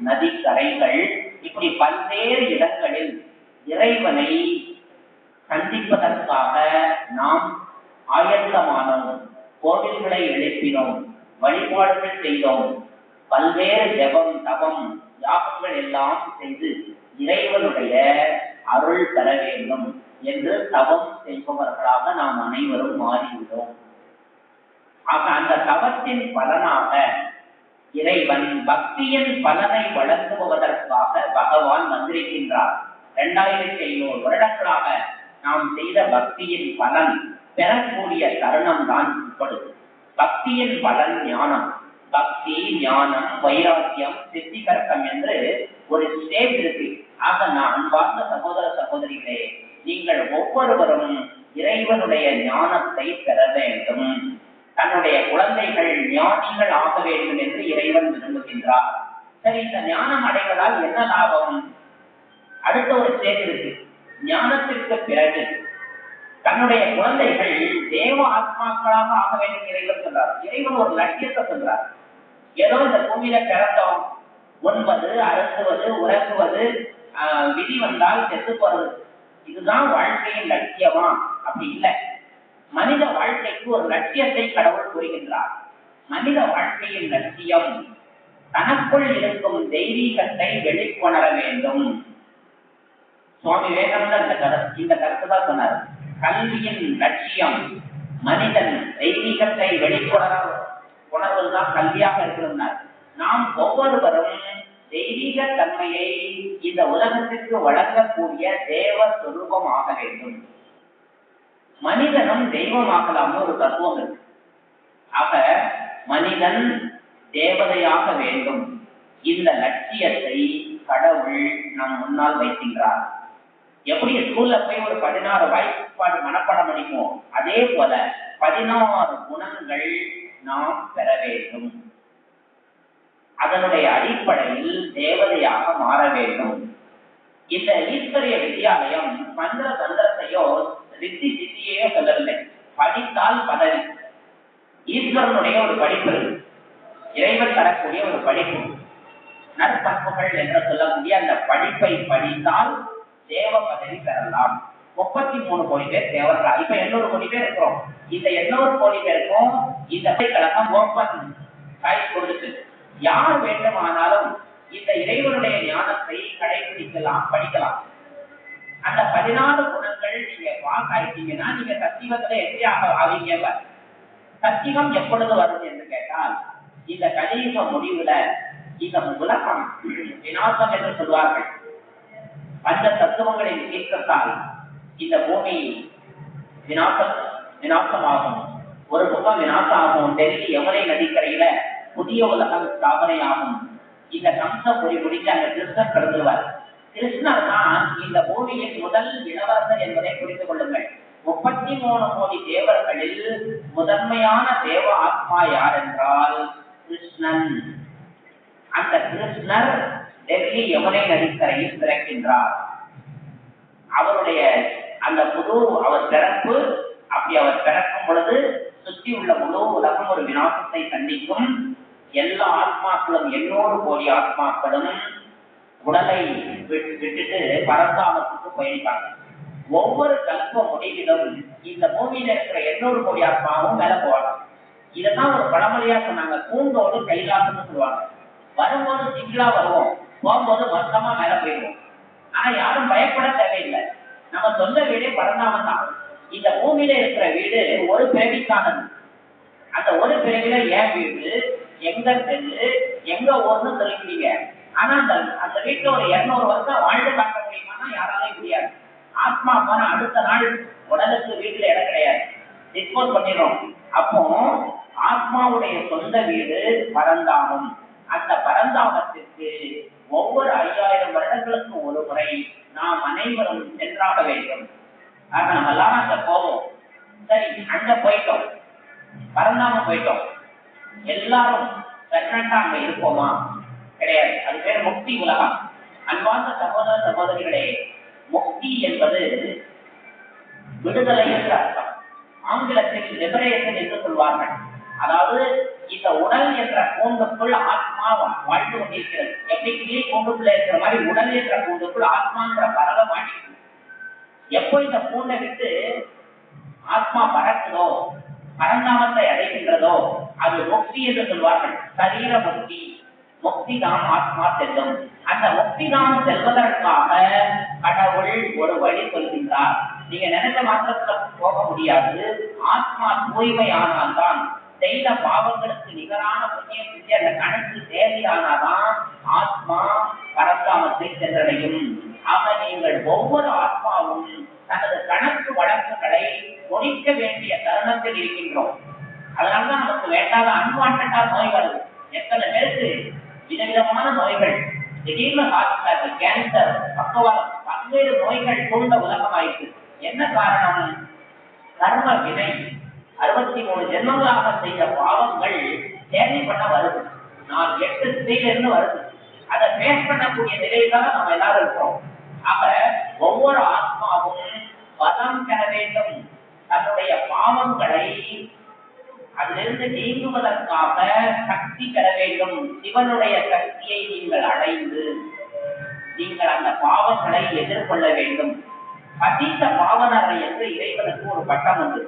நதிக்கரைகள், இப்படி பல்வேறு இடங்களில் இறைவனை சந்திப்பதற்காக நாம் ஆயத்தமானோம். கோவில்களை எழுப்பினோம், வழிபாடுகள் செய்தோம், பல்வேறு ஜெபம், தவம், யாகங்கள் எல்லாம் செய்து இறைவனுடைய அருள் பெற வேண்டும் என்று தவம் செய்பவர்களாக நாம் அனைவரும் மாறிவிட்டோம். ஆக அந்த தவத்தின் பலனாக இறைவன் பக்தியின் பலனை வழங்குவதற்காக பகவான் வந்திருக்கின்றார். 2500 வருடங்களாக நாம் செய்த பக்தியின் பலன் பெறக்கூடிய தருணம் தான் இப்பொழுது. பக்தியின் பலன் ஞானம். பக்தி, ஞானம், வைராக்கியம், சித்திகர்த்தம் என்று ஒரு ஸ்டேஜ் இருக்கு. ஆக நான் அன்பார்ந்த சகோதர சகோதரிகளே, நீங்கள் ஒவ்வொருவரும் இறைவனுடைய ஞானத்தை பெற வேண்டும். தன்னுடைய குழந்தைகள் ஞானிகள் ஆக வேண்டும் என்று இறைவன் விரும்புகின்றார். சரி, இந்த ஞானம் அடைவதால் என்ன லாபம்? அடுத்த ஒரு ஸ்டேஜ் இருக்கு. ஞானத்திற்கு பிறகு தன்னுடைய குழந்தைகள் தேவ ஆத்மாக்களாக ஆக வேண்டும் இறைவன் சொல்றார். இறைவன் ஒரு லட்சியத்தை சொல்றார். ஏதோ இந்த பூமியில பிறந்தோம், உண்பது, அருந்துவது, உறங்குவது, விதி வந்தால் செத்து போறது, இதுதான் வாழ்க்கையின் லட்சியமா? அப்படி இல்லை. மனித வாழ்க்கைக்கு ஒரு லட்சியத்தை கடவுள் கூறுகின்றார். மனித வாழ்க்கையின் லட்சியம் தனக்குள் இருக்கும் தெய்வீகத்தை வெளிக்கொணர வேண்டும். சுவாமி விவேகானந்தர் இந்த கருத்து தான் சொன்னார். கல்வியின் லட்சியம் மனிதன் தெய்வீகத்தை வெளிக்கொணர்வதுதான் கல்வியாக இருக்கிறார். நாம் ஒவ்வொருவரும் தெய்வீக தன்மையை இந்த உலகத்திற்கு வழங்கக்கூடிய தேவ சொரூபம் ஆக வேண்டும். மனிதனும் தெய்வமாகலாம்னு ஒரு தத்துவம் இருக்கு. ஆக மனிதன் தேவதையாக வேண்டும். இந்த லட்சியத்தை கடவுள் நம் முன்னால் வைக்கின்றார். எப்படி ஸ்கூல்ல போய் ஒரு 16 வாய்ப்பாடு மனப்பாடம் படிப்போம், அதே போல 16 குணங்கள் நாம் பெற வேண்டும். அதனுடைய அடிப்படையில் தேவதையாக மாற வேண்டும். இந்த ஈஸ்வரிய வித்யாலயம் மந்திர தந்திரத்தையோ சித்தி சித்தியையோ சொல்லவில்லை. படித்தால் பதவி. ஈஸ்வரனுடைய ஒரு படிப்பு, இறைவன் தரக்கூடிய ஒரு படிப்பு, நற்பண்புகள் என்று சொல்லக்கூடிய அந்த படிப்பை படித்தால் தேவ பதவி பெறலாம். 33 கோடி பேர் தேவர்களா? இப்ப 800 கோடி பேர் இருக்கிறோம். இந்த 800 கோடி பேருக்கும் இந்த கழகம் ஓப்பன் சாய்ஸ் கொடுத்து யார் வேண்டுமானாலும் இந்த இறைவனுடைய ஞானத்தை கடைபிடிக்கலாம், படிக்கலாம். அந்த 16 குணங்கள் நீங்க பாஸ் ஆயிட்டீங்கன்னா நீங்க சத்தியத்துல எப்படியாக ஆவீங்க? சத்தியம் எப்பொழுது வரும் என்று கேட்டால், இந்த கலியுக முடிவுல இந்த உலகம் விநாசம் என்று சொல்வார்கள். பஞ்ச தத்துவங்களின் சீற்றத்தால் இந்த பூமி விநாசமாகும். ஒரு பக்கம் விநாசம் ஆகும். டெல்லி யமுனை நதிக்கரையில புதிய உலகம் ஸ்தாபனை ஆகும். இந்த கம்சபுரி முடிச்சு அங்க கிருஷ்ணர் பிறந்துருவார். கிருஷ்ணர் தான் இந்த பூமியின் முதல் இளவரசர் என்பதை புரிந்து கொள்ளுங்கள். 33 கோடி தேவர்களில் முதன்மையான தேவ ஆத்மா யார் என்றால் கிருஷ்ணன். அந்த கிருஷ்ணர் டெல்லி யமுனை நதிக்கரையில் பிறக்கின்றார். அவருடைய அந்த அவர் பிறப்பு, அப்படி அவர் பிறக்கும் பொழுது சுற்றி உள்ள முழு உலகம் ஒரு விநாசத்தை சந்திக்கும். எல்லா ஆத்மாக்களும் 800 கோடி ஆத்மாக்களும் உடலை விட்டுட்டு பரந்தாமத்துக்கு பயணிப்பாங்க. ஒவ்வொரு கல்ப முடிவிலும் இந்த பூமியில இருக்கிற 800 கோடி ஆத்மாவும் மேல போவாங்க. இதெல்லாம் ஒரு பழமொழியா சொன்னாங்க. கூண்டோடு கைலாசம்னு சொல்லுவாங்க. வரும்போது சிங்கிளா வருவோம், போகும்போது மொத்தமா மேல போயிடுவோம். ஆனா யாரும் பயப்பட தேவையில்லை. நம்ம சொந்த வீடே பரந்தாமம் தான். இந்த பூமியில இருக்கிற வீடு ஒரு பிறவிக்கானது. அந்த ஒரு பிறவில ஏன் வீடு, எங்க தெரு, எங்க ஊர்னு சொல்லிக்கிறீங்க. ஆனா அந்த வீட்டுல ஒரு 200 வருஷம் வாழ்ந்து காட்ட முடியுமானா யாராலையும் முடியாது. ஆத்மா போன அடுத்த நாள் உடலுக்கு வீட்டுல இடம் கிடையாது, டிஸ்போஸ் பண்ணிடும். அப்போ ஆத்மாவுடைய சொந்த வீடு பரந்தாமம். அந்த பரந்தாமத்திற்கு ஒவ்வொரு 5000 வருடங்களுக்கு ஒரு முறை நாம் அனைவரும் சென்றாக வேண்டும். ஆக நம்ம எல்லாரும் அங்க போவோம். சரி, அங்க போயிட்டோம், பரந்தாமம் போயிட்டோம், எல்லாரும் பெர்மனண்டா அங்க இருப்போமா? கிடையாது. அது பேர் முக்தி உலகம். அன்பார்ந்த சகோதர சகோதரிகளே, முக்தி என்பது விடுதலை என்று அர்த்தம். ஆங்கிலத்தில் லிபரேஷன் என்று சொல்வார்கள். அதாவது இந்த உடல் என்ற கூண்டுக்குள் ஆத்மா வாழ்ந்து கொண்டிருக்கிறது. எப்படி கிளி கூண்டுக்குள்ள இருக்கிற மாதிரி உடல் என்ற கூண்டுக்குள் ஆத்மாங்கிற பறவை மாட்டிருக்கு. எப்போ இந்த கூண்டை விட்டு ஆத்மா பறக்குதோ, பரந்தாமத்தை அடைகின்றதோ, அது முக்தி என்று சொல்வார்கள். சரீர முக்தி. முக்தி தான் ஆத்மா செல்லும். அந்த முக்தி தான் செல்வதற்காக கடவுள் ஒரு வழி சொல்கின்றார். நீங்க நினைச்ச மாத்திரத்துல போக முடியாது. ஆத்மா தூய்மை ஆனால்தான், செய்த பாவங்களுக்கு நிகரான புண்ணியம் செஞ்சு அந்த கணக்கு தேவையானாதான் ஆத்மா பரந்தாமத்தை சென்றடையும். ஆக நீங்கள் ஒவ்வொரு ஆத்மாவும் தனது கணக்கு வழக்குகளை முடிக்க வேண்டிய தருணத்தில் இருக்கின்றோம். அதனாலதான் நமக்கு வேண்டாத அன்வான்டா நோய் வருது. எத்தனை பேருக்கு விதவிதமான நோய்கள், திடீர்னு ஹார்ட் அட்டாக், கேன்சர், பக்கவாதம், பல்வேறு நோய்கள் சூழ்ந்த உலகம் ஆயிற்று. என்ன காரணம்? கர்ம வினை. 63 ஜென்மங்களாக செய்த பாவங்கள் தேவை பண்ண வருது. 8 திசையிலிருந்து வருது. அதை பேஸ் பண்ணக்கூடிய நிலையில்தான் நம்ம எல்லாரும் இருக்கோம். ஆக ஒவ்வொரு ஆத்மாவும் பலம் பெற வேண்டும். தன்னுடைய பாவங்களை அதிலிருந்து நீங்குவதற்காக சக்தி பெற வேண்டும். சிவனுடைய சக்தியை நீங்கள் அடைந்து நீங்கள் அந்த பாவங்களை எதிர்கொள்ள வேண்டும். பதீத பாவனரை என்று இறைவனுக்கு ஒரு பட்டம் உண்டு.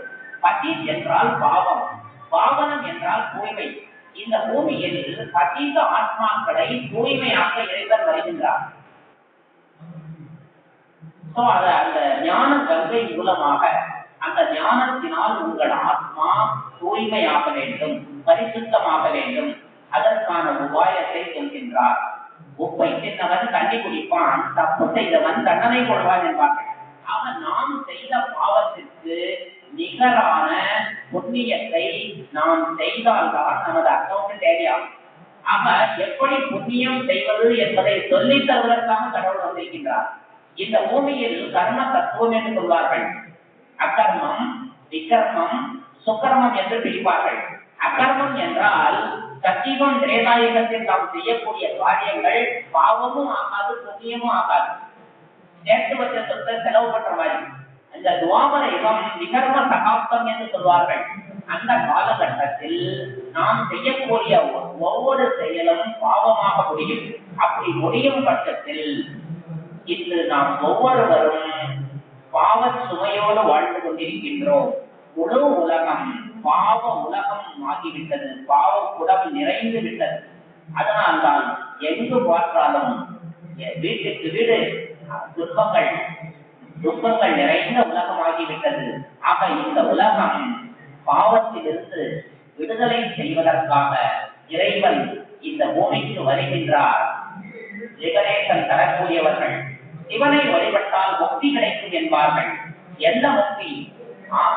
பதீத் என்றால் பாவம், பாவனம் என்றால் தூய்மை. இந்த பூமியில் பதீத ஆத்மாக்களை தூய்மையாக இறைவன் வருகின்றார். அந்த ஞான கங்கை மூலமாக, அந்த ஞானத்தினால் உங்கள் ஆத்மா தூய்மையாக வேண்டும், பரிசுத்தமாக வேண்டும். அதற்கான உபாயத்தை சொல்கின்றார். உப்பை தின்னவன் தண்ணி குடிப்பான், தப்பு செய்தவன் தண்டனை கொள்வான் என்பார்கள். அவன் நாம் செய்த பாவத்திற்கு நிகரான புண்ணியத்தை நாம் செய்தால்தான் நமது அக்கௌண்ட் தேவையாகும். ஆக எப்படி புண்ணியம் செய்வது என்பதை சொல்லித் தருவதற்காக கடவுள் வந்திருக்கின்றார். இந்த பூமியில் கர்ம தத்துவம் என்று சொல்வார்கள். அகர்மம், விகர்மம், சுகர்மம் என்று பிரிப்பார்கள். அகர்மம் என்றால் சத்தியம் திரேதாயுகத்தில் நாம் செய்யக்கூடிய காரியங்கள் பாவமும் ஆகாது, புண்ணியமும் ஆகாது. சேர்த்து வச்ச சொத்தை செலவு பண்ற மாதிரி. அந்த துவாபர யுகம் விகர்ம சகாப்தம் என்று சொல்வார்கள். அந்த காலகட்டத்தில் நாம் செய்யக்கூடிய ஒவ்வொரு செயலும் பாவமாக முடியும். அப்படி முடியும் பட்சத்தில் இன்று நாம் ஒவ்வொருவரும் பாவ சுமையோடு வாழ்ந்து கொண்டிருக்கின்றோம். முழு உலகம் பாவ உலகம் ஆகிவிட்டது. பாவ குடம் நிறைந்து விட்டது. அதனால்தான் எங்கு பார்த்தாலும் வீட்டுக்கு வீடு துன்பங்கள் நிறைந்த உலகம் ஆகிவிட்டது. ஆக இந்த உலகம் பாவத்திலிருந்து விடுதலை செய்வதற்காக இறைவன் இந்த பூமிக்கு வருகின்றார். லிபரேஷன் தரக்கூடியவர்கள். சிவனை வழிபட்டால் முக்தி கிடைக்கும் என்பார்கள். எந்த முக்தி?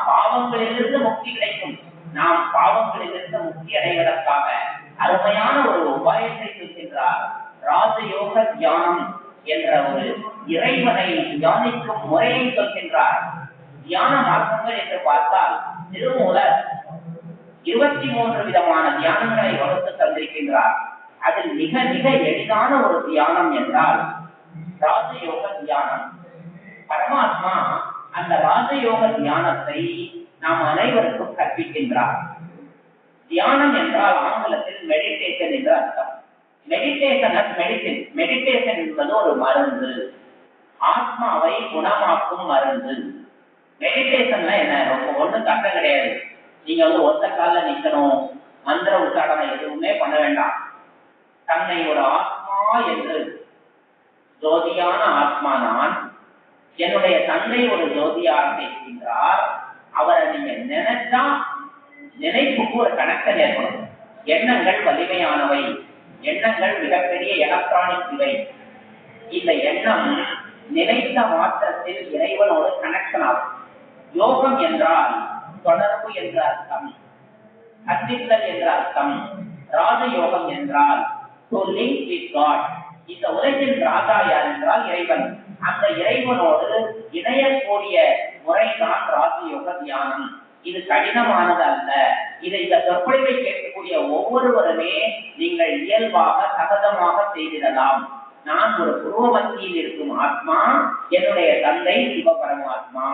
பாவங்களிலிருந்து முக்தி கிடைக்கும். நாம் பாவங்களிலிருந்து முக்தி அடைவதற்காக அருமையான ஒரு உபாயத்தை சொல்கின்றார். ராஜயோக தியானம் என்ற ஒரு இறைவனை தியானிக்கும் முறையை சொல்கின்றார். தியான மார்க்கங்கள் என்று பார்த்தால் திருமூலர் 23 விதமான தியானங்களை வகுத்து தந்திருக்கின்றார். அதில் மிக மிக எளிதான ஒரு தியானம் என்றால் ராஜயோக தியானம். பரமாத்மா அந்த ராஜயோக தியானத்தை நாம் அனைவருக்கும் கற்பிக்கின்றார். தியானம் என்றால் ஆங்கிலத்தில் மெடிடேஷன் என்று அர்த்தம். மெடிடேஷன் என்பது ஒரு மருந்து, ஆத்மாவை குணமாக்கும் மருந்து. மெடிடேஷன்ல என்ன, ஒண்ணும் கஷ்டம் கிடையாது. நீங்க ஒத்த கால நிக்கணும், மந்திர உச்சாரணம் எதுவுமே பண்ண வேண்டாம். தன்னை ஒரு ஆத்மா என்று, ஜோதியான ஆத்மா நான், என்னுடைய தந்தை ஒரு ஜோதியாக இருக்கின்றார், அவரை நீங்க நினைச்சா நினைப்புக்கு ஒரு கணக்கன் ஏற்படும். எண்ணங்கள் வலிமையானவை, எண்ணங்கள் மிகப்பெரிய எலக்ட்ரானிக் இவை. இந்த எண்ணம் நினைத்த மாற்றத்தில் இறைவனோடு கனெக்ஷன் ஆகும். யோகம் என்றால் தொடர்பு என்ற அர்த்தம், அத்தித்தல் என்ற அர்த்தம். ராஜயோகம் என்றால் to link with God. இந்த உலகின் ராஜா யார் என்றால் இறைவன். அந்த இறைவனோடு இணையக்கூடிய முறைதான் ராஜயோக தியானம். இது கடினமானது அல்ல. இந்த சொற்பொழிவை கேட்கக்கூடிய ஒவ்வொருவருமே நீங்கள் இயல்பாக சகஜமாக செய்திடலாம். நான் ஒரு புருவமத்தியில் இருக்கும் ஆத்மா, என்னுடைய தந்தை சிவபரமாத்மா,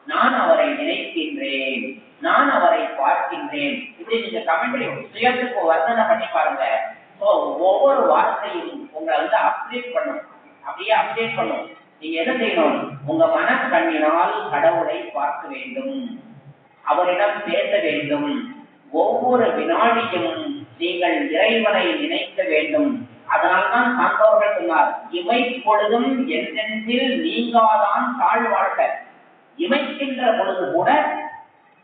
நான் அவரை நினைக்கின்றேன், நான் அவரை பார்க்கின்றேன். இப்படி நீங்க கமெண்ட்ரி சுயத்துக்கு வர்ணனை பண்ணி பாருங்க. ஒவ்வொரு வார்த்தையும் உங்களை அப்டேட் பண்ணும், அப்படியே அப்டேட் பண்ணும். நீங்க என்ன செய்யணும்? உங்க மன கண்ணினால் கடவுளை பார்க்க வேண்டும், அவரிடம் பேச வேண்டும். ஒவ்வொரு வினாடியும் நீங்கள் இறைவனை நினைக்க வேண்டும். அதனால்தான் சான்றோர்கள் சொன்னார், இமை பொழுதும் எந்தெந்தில் நீங்காதான் தாழ்வாழ்க. இமைக்கின்ற பொழுது கூட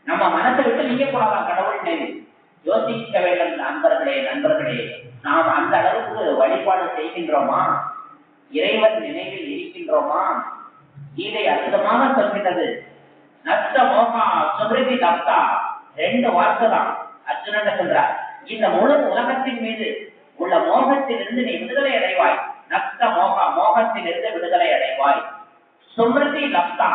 நம்ம மனத்தை விட்டு நீங்க கூடாதான் கடவுள் நினைவு. யோசிக்க வேண்டும் நண்பர்களே, நாம் அந்த அளவுக்கு வழிபாடு செய்கின்றோமா? இறைவன் நினைவில் இருக்கின்றோமா? இதை அற்புதமாக சொல்கின்றது. நஷ்ட மோகா சுமிருதி நப்தா, 2 வார்த்தை தான் அர்ஜுனன் சொல்றார். இந்த முழு உலகத்தின் மீது உள்ள மோகத்திலிருந்து நீ விடுதலை அடைவாய். நஷ்ட மோகா, மோகத்திலிருந்து விடுதலை அடைவாய். சுமிருதி நப்தா,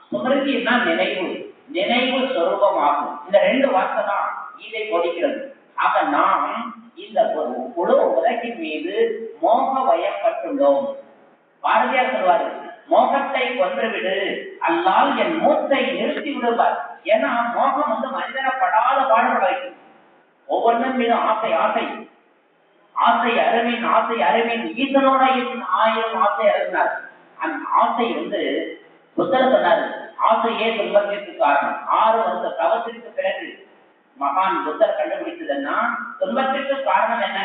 சுமிருதினா நினைவு, நினைவு சொரூபமாகும். இந்த 2 வார்த்தை தான் இதை கொடுக்கிறது. ஆக நாம் இந்த முழு உலகின் மீது மோக வயப்பட்டுள்ளோம். பாரதியார் சொல்வாரு, மோகத்தை கொன்றுவிடு அல்லால் என் மூச்சை நிறுத்தி விடுவார். ஏன்னா மோகம் மனிதனை படாத பாடுபட வைக்கும். ஒவ்வொன்றும் மீது ஆசை ஆசை ஆசை அருமின், ஆசை அருமின் ஈசனோட 1000 ஆசை அருந்தார். அந்த ஆசை புத்தர் சொன்னாரு, ஆசையே துன்பத்திற்கு காரணம். 6 வருஷ தவத்திற்கு பிறகு மகான் புத்தர் கண்டுபிடித்ததுன்னா துன்பத்திற்கு காரணம் என்ன?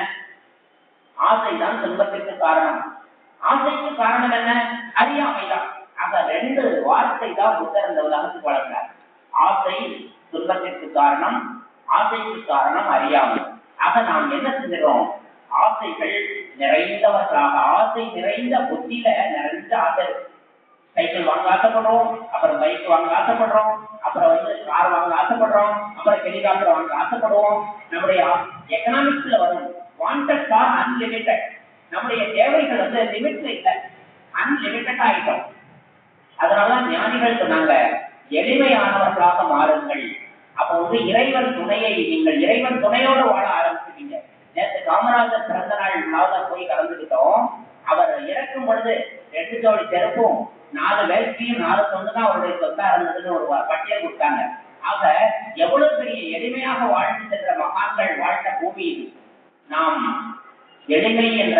ஆசைதான் துன்பத்திற்கு காரணம். ஆசைக்கு காரணம் என்ன? அறியாமைதான். ஆக 2 வார்த்தை தான் புத்தர் இந்த உலகத்துக்கு வளர்ந்தார். ஆசை துன்பத்திற்கு காரணம், ஆசைக்கு காரணம் அறியாமை. ஆக நாம் என்ன செஞ்சிடறோம்? ஆசைகள் நிறைந்தவர்களாக, ஆசை நிறைந்த புத்தியில நிறைந்த ஆசை. சைக்கிள் வாங்க ஆசைப்படுறோம், அப்புறம் பைக் வாங்க ஆசைப்படுறோம், அப்புறம் கார் வாங்க ஆசைப்படுறோம், அப்புறம் ஹெலிகாப்டர் வாங்க ஆசைப்படுவோம். நம்முடைய எக்கனாமிக்ஸ்ல வரும் வாண்டட் ஃபார் அன்லிமிட்டட். நம்முடைய தேவைகள் லிமிட்ல இல்லை, அன்லிமிட்டட் ஆயிட்டோம். அதனாலதான் ஞானிகள் சொன்னாங்க, எளிமையானவர்களாக மாறுங்கள். அப்ப இறைவன் துணையை நீங்கள் இறைவன் துணையோடு வாழ ஆரம்பிச்சுட்டீங்க. நேற்று காமராஜர் பிறந்த நாள் விழாவில் போய் கலந்துக்கிட்டோம். அவர் இறக்கும் பொழுது 2 ஜோடி செருப்பும் 4 வேஷ்டியும் 4 சொந்து தான் அவருடைய சொத்தா இருந்ததுன்னு ஒரு பட்டியல் கொடுத்தாங்க. ஆக எவ்வளவு பெரிய எளிமையாக வாழ்ந்து சென்ற மகான்கள் வாழ்ந்த பூமி இது. நாம் எளிமை என்ற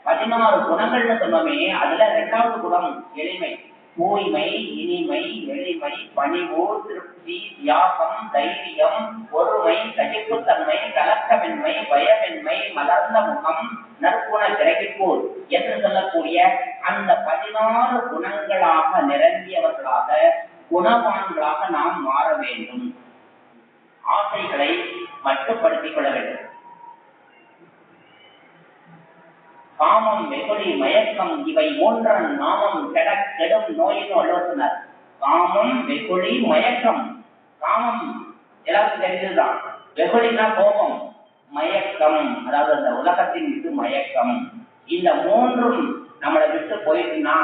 16 குணங்கள்னு சொன்னோமே, அதுல 2வது குணம் எளிமை. தூய்மை, இனிமை, எளிமை, பணிவு, திருப்தி, தியாகம், தைரியம், பொறுமை, சகிப்புத்தன்மை, கலக்கமின்மை, பயமின்மை, மலர்ந்த முகம், நற்குண கிரகிப்பு என்று சொல்லக்கூடிய அந்த 16 குணங்களாக நிரம்பியவர்களாக, குணவான்களாக நாம் மாற வேண்டும். ஆசைகளை மட்டுப்படுத்திக் கொள்ள வேண்டும். காமம், வெகுளி, மயக்கம் இவை 3 நாமம் கெடும் நோயின்னு வள்ளுவர் சொன்னார். காமம், வெகுளி, மயக்கம். காமம் எல்லாருக்கும் தெரிஞ்சதுதான். வெகுளினா கோபம், மயக்கம் அதாவது அந்த உலகத்தின் மீது மயக்கம். இந்த மூன்றும் நம்மளை விட்டு போயிட்டுனா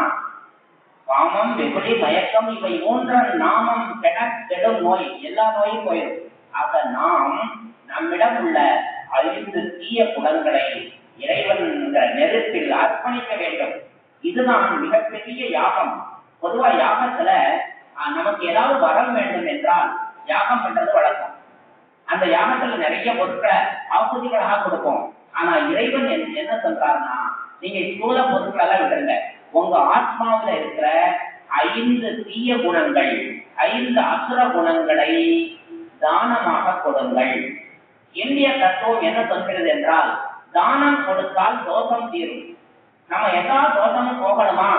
காமம், வெகுளி, மயக்கம் இவை மூன்றும் நாமம் கெடும் நோய், எல்லா நோயும் போயிடும். ஆக நாம் நம்மிடம் உள்ள 5 தீய குணங்களை இறைவன் நெருப்பில் அர்ப்பணிக்க வேண்டும். இதுதான் மிகப்பெரிய யாகம். பொதுவா யாகத்துல நமக்கு ஏதாவது வரம் வேண்டும் என்றால் யாகம் பண்றது வழக்கம். அந்த யாகத்துல நிறைய பொருட்களை ஆகுதிகளாக கொடுப்போம். ஆனா இறைவன் என்ன சொல்றாருன்னா, நீங்க ஸ்தூல பொருட்களெல்லாம் விடுங்க, உங்க ஆத்மாவில இருக்கிற 5 தீய குணங்கள், 5 அசுர குணங்களை தானமாக கொடுங்கள். இந்திய தத்துவம் என்ன சொல்கிறது என்றால், தானம் கொடுத்தால் தோஷம் தீரும். நம்ம எல்லா தோஷமும் போகணுமா,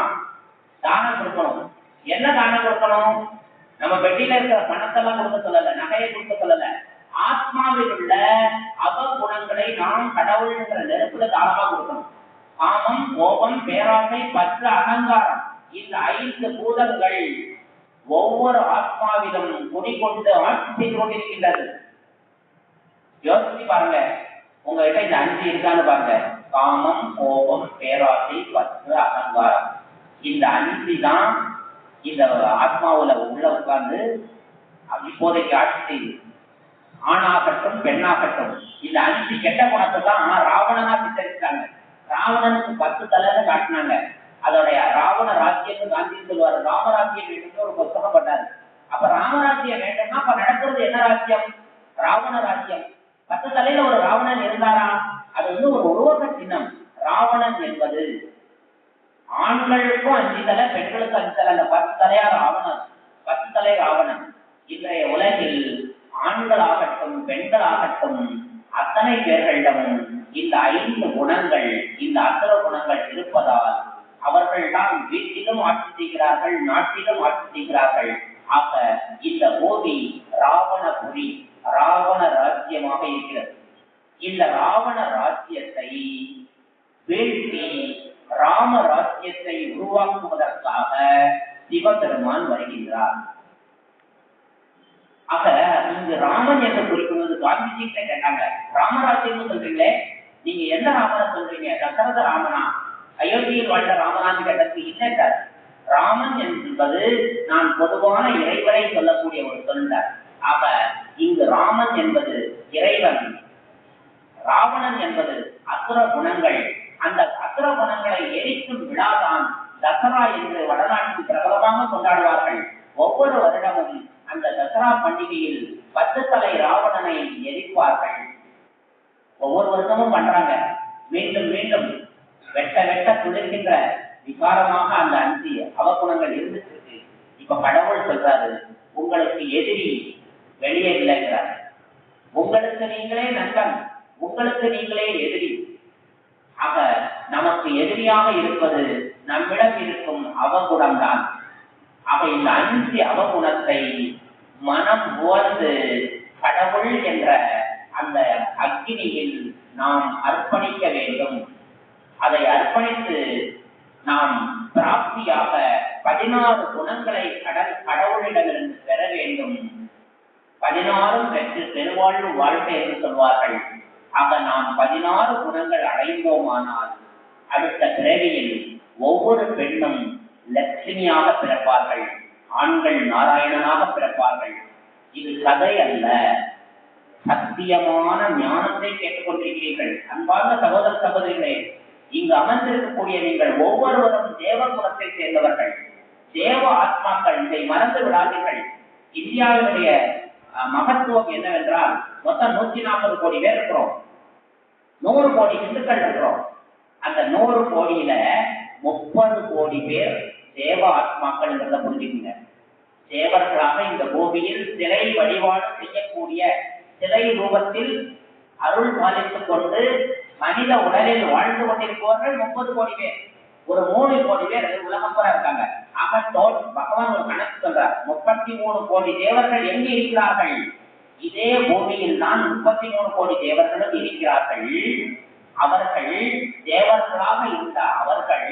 தானம் கொடுக்கணும். என்ன தானம் கொடுக்கணும்? நம்ம பெட்டியில இருக்கிற பணத்தெல்லாம் கொடுக்க சொல்லல, நகையை கொடுக்க சொல்லல. ஆத்மாவில் உள்ள அவகுணங்களை நாம் கடவுள்ங்கிற நெருப்புல தானமா கொடுக்கணும். காமம், கோபம், பேராசை, பற்று, அகங்காரம் இந்த 5 பூதங்கள் ஒவ்வொரு ஆத்மாவிலும் குடிகொண்டு ஆட்சி செய்து கொண்டிருக்கின்றது. யோசிச்சு பாருங்க, உங்ககிட்ட இந்த 5 இருக்கான்னு பாருங்க. காமம், கோபம், பேராசை, பற்று, அகங்காரம் இந்த 5 தான் இந்த ஆத்மாவுல உள்ள உட்கார்ந்து இப்போதைக்கு ஆட்சி செய்யுது. ஆணாகட்டும் பெண்ணாகட்டும் இந்த 5 கெட்ட குணத்தை தான் ராவணனா சித்தரிச்சாங்க. ராவணனுக்கு 10 தலைன்னு காட்டினாங்க. அதோடைய ராவண ராஜ்யம் காந்தி சொல்லுவாரு, ராமராஜ்யம் வேண்டும் ஒரு புத்தகம் பண்ணாரு. அப்ப ராமராஜ்யம் வேண்டும்னா அப்ப நடக்கிறது என்ன ராஜ்யம்? ராவண ராஜ்யம். 10 தலையில ஒரு ராவணன் இருந்தாரா? அது ஒரு உருவக சின்னம். ராவணன் என்பது ஆண்களுக்கும் 5 தலை, பெண்களுக்கும் 5 தலை. அந்த 10 தலையா ராவணன், 10 தலை ராவணன். இன்றைய உலகில் ஆண்களாகட்டும் பெண்களாகட்டும் அத்தனை பேர்களிடமும் இந்த 5 குணங்கள், இந்த அசுர குணங்கள் இருப்பதால் அவர்கள் தான் வீட்டிலும் ஆட்சி செய்கிறார்கள், நாட்டிலும் ஆட்சி செய்கிறார்கள். ஆக இந்த பூமி ராவணபுரி, ராவண ராஜ்யமாக இருக்கிறது. இந்த ராவண ராஜ்யத்தை வீழ்த்தி ராம ராஜ்யத்தை உருவாக்குவதற்காக சிவபெருமான் வருகின்றார். ஆக இங்கு ராமன் என்று குறிப்பிடுவது காந்திஜி கிட்ட கேட்டாங்க, ராமராஜ்யம் சொல்றீங்களே, நீங்க எந்த ராமனை சொல்றீங்க? தசரத ராமனா, அயோத்தியில் வாழ்ந்த ராமனான்னு கேட்டதுக்கு இல்லை, ராமன் என்பது நான் பொதுவான இறைவனை சொல்லக்கூடிய ஒரு சொல்றார். ஆக இங்கு ராமன் என்பது இறைவன், ராவணன் என்பது அசுர குணங்கள். அந்த அசுர குணங்களை எரிக்கும் விழாதான் தசரா என்று வடநாட்டில் பிரபலமாக கொண்டாடுவார்கள். ஒவ்வொரு வருடமும் அந்த தசரா பண்டிகையில் 10 தலை ராவணனை எரிப்பார்கள். ஒவ்வொரு வருடமும் பண்றாங்க. மீண்டும் மீண்டும் வெட்ட வெட்ட துளிர்கின்ற விகாரமாக அந்த 5 அவகுணங்கள் இருந்துட்டு இருக்கு. இப்ப கடவுள் சொல்றாரு, உங்களுக்கு எதிரி வெளியே இல்லைங்கிறார். உங்களுக்கு நீங்களே நண்பன், உங்களுக்கு நீங்களே எதிரி. ஆக நமக்கு எதிரியாக இருப்பது நம்மிடம் இருக்கும் அவகுணம் தான். ஆக இந்த 5 அவகுணத்தை மனம் உணர்ந்து கடவுள் என்ற அந்த அக்னியில் நாம் அர்ப்பணிக்க வேண்டும். அதை அர்ப்பணித்து நாம் பிராப்தியாக 16 குணங்களை கடவுளிடமிருந்து பெற வேண்டும். 16 பெற்று பெருவாழ்வு வாழ்க்கை என்று சொல்வார்கள். ஆக நாம் 16 குணங்கள் அடைந்தோமானால் அடுத்த பிறவியில் ஒவ்வொரு பெண்ணும் லட்சுமியாக பிறப்பார்கள், ஆண்கள் நாராயணனாக பிறப்பார்கள். இது கதை அல்ல, சத்தியமான ஞானத்தை கேட்டுக்கொண்டிருக்கிறீர்கள். அன்பார்ந்த சகோதர சகோதரிகளே, இங்கு அமர்ந்திருக்கக்கூடிய நீங்கள் ஒவ்வொருவரும் தேவ குலத்தை சேர்ந்தவர்கள், தேவ ஆத்மாக்கள். இதை மறந்து விடாதீர்கள். இந்தியாவினுடைய மகத்துவம் என்னவென்றால், மொத்தம் 140 கோடி பேர் இருக்கிறோம், 100 கோடி இந்துக்கள் இருக்கிறோம். அந்த 100 கோடியில 30 கோடி பேர் தேவ ஆத்மாக்கள் என்றதை புரிஞ்சுக்கீங்க. தேவர்களாக இந்த பூமியில் சிலை வழிபாடு செய்யக்கூடிய, சிலை ரூபத்தில் அருள் பாலித்துக் கொண்டு மனித உடலில் வாழ்ந்து கொண்டிருப்பவர்கள் 30 கோடி பேர். ஒரு 3 கோடி பேர் உலகம் பூரா இருக்காங்க. ஆக பகவான் ஒரு கணக்கு சொல்றார், 33 கோடி தேவர்கள் எங்கே இருக்கிறார்கள்? இதே பூமியில் தான் 33 கோடி தேவர்களும் இருக்கிறார்கள். அவர்கள் தேவர்களாக இருந்த அவர்கள்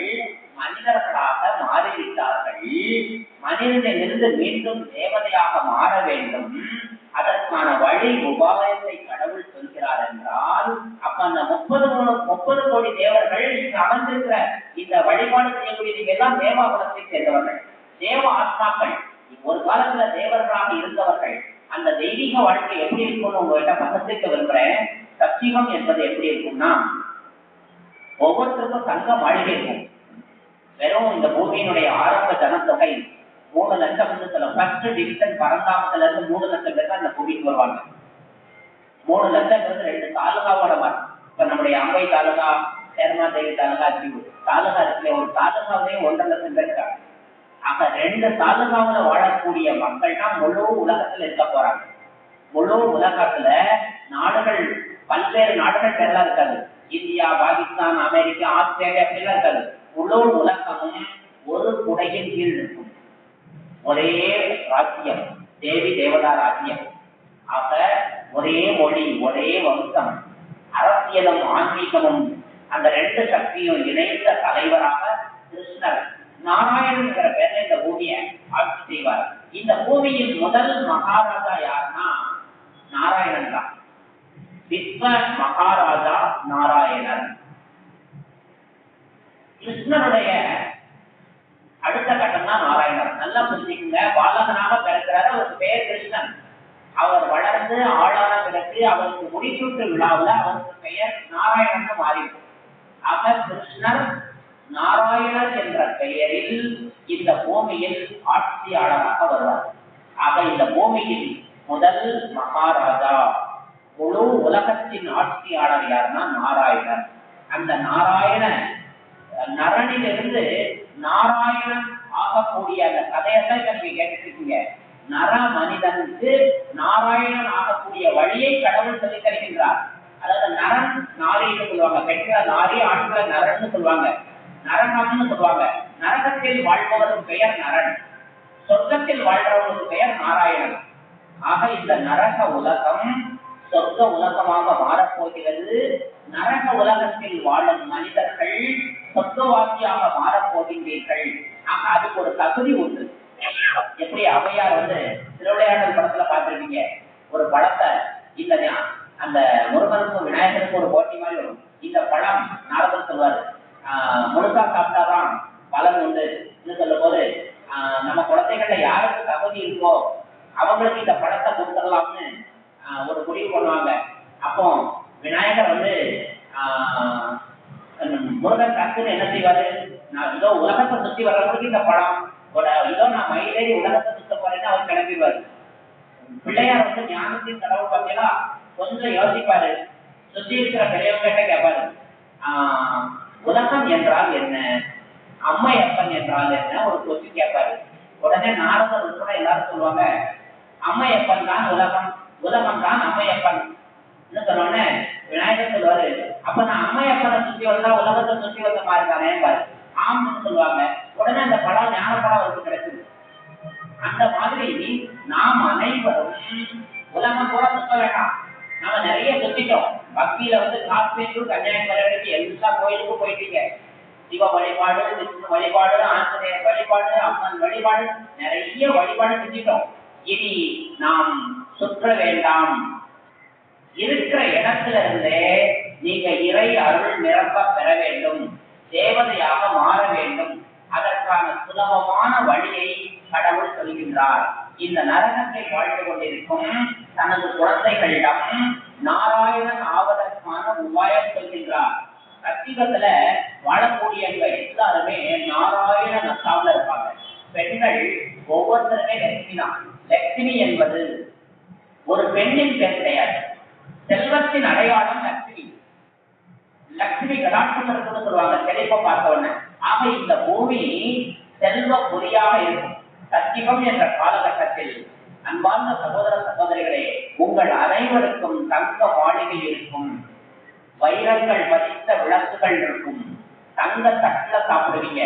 மனிதர்களாக மாறிவிட்டார்கள். மனிதனிலிருந்து மீண்டும் தேவதையாக மாற வேண்டும். அதற்கான வழி உபாயத்தை கடவுள் சொல்கிறார் என்றால், அப்ப அந்த 30 கோடி தேவர்கள் இங்கு அமர்ந்திருக்கிற இந்த வழிபாடு செய்யக்கூடிய எல்லாம் தேவாபலத்தை சேர்ந்தவர்கள், தேவ ஆத்மாக்கள். ஒரு காலத்துல தேவர்களாக இருந்தவர்கள். அந்த தெய்வீக வாழ்க்கை எப்படி இருக்கும்னு உங்ககிட்ட பகிர்ந்துக்க விரும்புறேன். சத்தியம் என்பது எப்படி இருக்கும்னா, ஒவ்வொருத்தருக்கும் தங்க மாளிகை இருக்கும். வெறும் இந்த பூமியினுடைய ஆரம்ப ஜனத்தொகை 3 லட்சம் சில ஃபர்ஸ்ட் டிவிஷன் பரந்தாமத்துல இருந்து 3 லட்சம் பேர் தான் இந்த பூமிக்கு வருவாங்க. 3 லட்சம் 2 தாலுகாவோட வரும். இப்ப நம்முடைய அம்பை தாலுகா, சேர்மாதேவி தாலுகா, தாலுகா இருக்கிற ஒரு தாலுகாவிலேயே 1.5 லட்சம் பேர் இருக்காங்க. அப்ப 2 தாலுகாவில் வாழக்கூடிய மக்கள் தான் முழு உலகத்துல இருக்க போறாங்க. முழு உலகத்துல நாடுகள், பல்வேறு நாடுகள் பேரெல்லாம் இருக்காது. இந்தியா, பாகிஸ்தான், அமெரிக்கா, ஆஸ்திரேலியா அப்படிலாம் இருக்காது. முழு உலகமும் ஒரு குடையின் கீழ் இருக்கும். ஒரே ராஜ்யம், தேவி தேவதா ராஜ்யம். ஆக ஒரே மொழி, ஒரே வம்சம், அரசியலும் ஆன்மீகமும் அந்த 2 சக்தியும் இணைந்த தலைவராக கிருஷ்ணர் நாராயணன்கிற பேர்ல இந்த பூமியை ஆட்சி செய்வார். இந்த பூமியின் முதல் மகாராஜா யாருன்னா நாராயணன் தான். விஸ்வ மகாராஜா நாராயணன். கிருஷ்ணனுடைய அடுத்த கட்டம் தான் நாராயணன். நல்லா புரிஞ்சுக்குங்க. பாலகனாக பிறக்கிறாரு, அவர் பேர் கிருஷ்ணன். அவர் வளர்ந்து ஆளான பிறகு அவருக்கு முடிசூட்டு விழாவில் அவருக்கு பெயர் நாராயணன் மாறிடும். ஆக கிருஷ்ணர் நாராயணர் என்ற பெயரில் இந்த பூமியில் ஆட்சியாளராக வருவார். ஆக இந்த பூமியின் முதல் மகாராஜா, முழு உலகத்தின் ஆட்சியாளர் யாருன்னா நாராயணர். அந்த நாராயண நரனிலிருந்து நாராயணன் ஆகக்கூடிய அந்த கதையெல்லாம் நீங்க கேட்டுருக்கீங்க. நர மனிதனுக்கு நாராயணன் ஆகக்கூடிய வழியை கடவுள் சொல்லி தருகின்றார். அதாவது நரன் நாரின்னு சொல்லுவாங்க, பெற்ற நாரி, ஆண்களை நரன்னு சொல்லுவாங்க, நரகம்னு சொல்லுவாங்க. நரகத்தில் வாழ்பவருக்கு பெயர் நரன், சொர்க்கத்தில் வாழ்றவருக்கு பெயர் நாராயணன். ஆக இந்த நரக உலகம் சொர்க்க உலகமாக மாறப்போகிறது. நரக உலகத்தில் வாழும் மனிதர்கள் சொர்க்கவாசியாக மாறப்போகின்றீர்கள். ஆக அதுக்கு ஒரு தகுதி உண்டு. எப்படி ஔவையார் திருவிளையாடல் படத்துல பார்த்திருக்கீங்க. ஒரு படத்தை இந்த அந்த முருகனுக்கும் விநாயகருக்கும் ஒரு போட்டி மாதிரி வரும். இந்த பழம் நாரதர் சொல்வாரு, முழுசா சாப்பிட்டாதான் பலன் உண்டு சொல்லும் போது, நம்ம குழந்தைகள்ல யாருக்கு தகுதி இருக்கோ அவங்களுக்கு இந்த பழத்தை கொடுத்துடலாம்னு ஒரு முடிவு பண்ணுவாங்க. அப்போ விநாயகர் முருகன் டக்குன்னு என்ன செய்வாரு, நான் இதோ உலகத்தை சுத்தி வர்றவங்களுக்கு இந்த பழம், இதோ நான் மயிலேறி உலகத்தை சுத்த போறேன்னு அவர் கிளம்பிடுவாரு. பிள்ளையார் ஞானத்தின் கடவுள் பார்த்தீங்களா, கொஞ்சம் யோசிப்பாரு. சுத்தி இருக்கிற பெரியவங்கிட்ட கேட்பாரு, உலகம் என்றால் என்ன, அம்மையப்பன் என்றால் என்ன, ஒரு கொஸ்டின் கேட்பாரு. உடனே நாரதர் உட்பட எல்லாரும் சொல்லுவாங்க, அம்மையப்பன் தான் உலகம், உலகம் தான் அம்மையப்பன் சொன்னோடனே விநாயகர் சொல்லுவாரு, அப்ப நான் அம்மையப்பனை சுத்தி வந்தா உலகத்தை சுத்தி வந்த மாதிரி தானே பாரு, ஆம்னு சொல்லுவாங்க. உடனே அந்த படம் ஞான படம் அவருக்கு கிடைச்சது. அந்த மாதிரி நாம் அனைவரும் உலகம் கூட சுத்த வேண்டாம். நம்ம நிறைய சுத்திட்டோம். பக்தியில காஷ்மீர், கன்னியாகுமரி எல்லா கோயிலுக்கும் போயிட்டீங்க. சிவ வழிபாடு, விஷ்ணு வழிபாடு, ஆஞ்சநேயர் வழிபாடு, அம்மன் வழிபாடு, நிறைய வழிபாடு செஞ்சிட்டோம். இனி நாம் சுற்ற வேண்டாம். இருக்கிற இடத்துல இருந்தே நீங்க இறை அருள் நிரம்ப பெற வேண்டும், தேவதையாக மாற வேண்டும். அதற்கான சுலபமான வழியை கடவுள் சொல்கின்றார். இந்த நரகத்தை வாழ்ந்து கொண்டிருக்கும் தனது குழந்தைகளிடம் நாராயணன் ஆவதற்கான உபாயம் சொல்கின்றார். சத்தியத்துல வாழக்கூடியவங்க எல்லாருமே நாராயண நத்தாவில் இருப்பாங்க. பெண்கள் ஒவ்வொருத்தருமே லட்சுமி தான். லட்சுமி என்பது ஒரு பெண்ணின் பேர் கிடையாது, செல்வத்தின் அடையாளம் லட்சுமி. லட்சுமி கடாட்சம் இருக்குன்னு சொல்லுவாங்க செழிப்பை பார்த்த உடனே. ஆக இந்த பூமி செல்வ பொறியாக இருக்கும். சத்தியம் என்ற காலகட்டத்தில் அன்பார்ந்த சகோதர சகோதரிகளே, உங்கள் அனைவருக்கும் தங்க மாளிகை இருக்கும், வைரங்கள் பதித்த விளக்குகள் இருக்கும், தங்க தட்டுல சாப்பிடுவீங்க,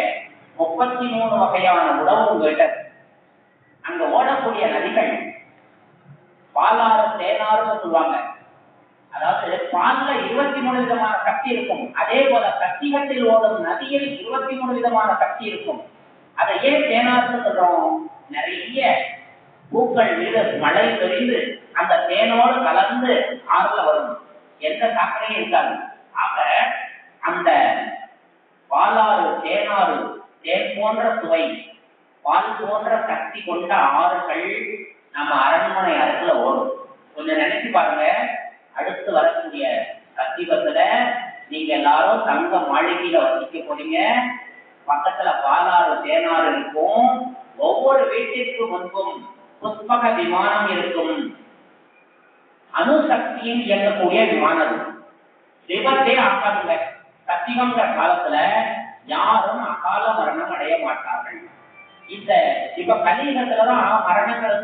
33 வகையான உணவு உங்கள்கிட்ட. அங்க ஓடக்கூடிய நதிகள் பாலாறு தேனாறுன்னு சொல்லுவாங்க. அதாவது பால்ல 23 விதமான சக்தி இருக்கும். அதே போல கத்திகத்தில் ஓடும் நதியில் 23 விதமான சக்தி இருக்கும். அதை ஏன் தேனார்னு சொல்றோம்? நிறைய பூக்கள் மீது மழை பெய்து அந்த தேனோடு கலந்து ஆறுல வரும். எந்த சாக்கடையும் இருக்காது. ஆக அந்த பாலாறு, தேனாறு, தேன் போன்ற சுவை, பால் போன்ற சக்தி கொண்ட ஆறுகள் நம்ம அரண்மனை அருகில ஓடும். கொஞ்சம் நினைச்சு பாருங்க. அடுத்து வரக்கூடிய கத்திபத்துல நீங்க எல்லாரும் தங்க மாளிகையில வசிக்க போறீங்க. பக்கத்துல பாலாறு, தேனாறு இருக்கும். ஒவ்வொரு வீட்டிற்கு முன்பும் புஷ்பக விமானம் இருக்கும். அணுசக்தியில் இயங்கக்கூடிய விமானம். விபத்தே ஆகாதுங்க. சத்தியம்ங்கிற காலத்துல யாரும் அகால மரணம் அடைய மாட்டார்கள். இந்த இப்ப கலியுகத்துலதான் மரணங்கள்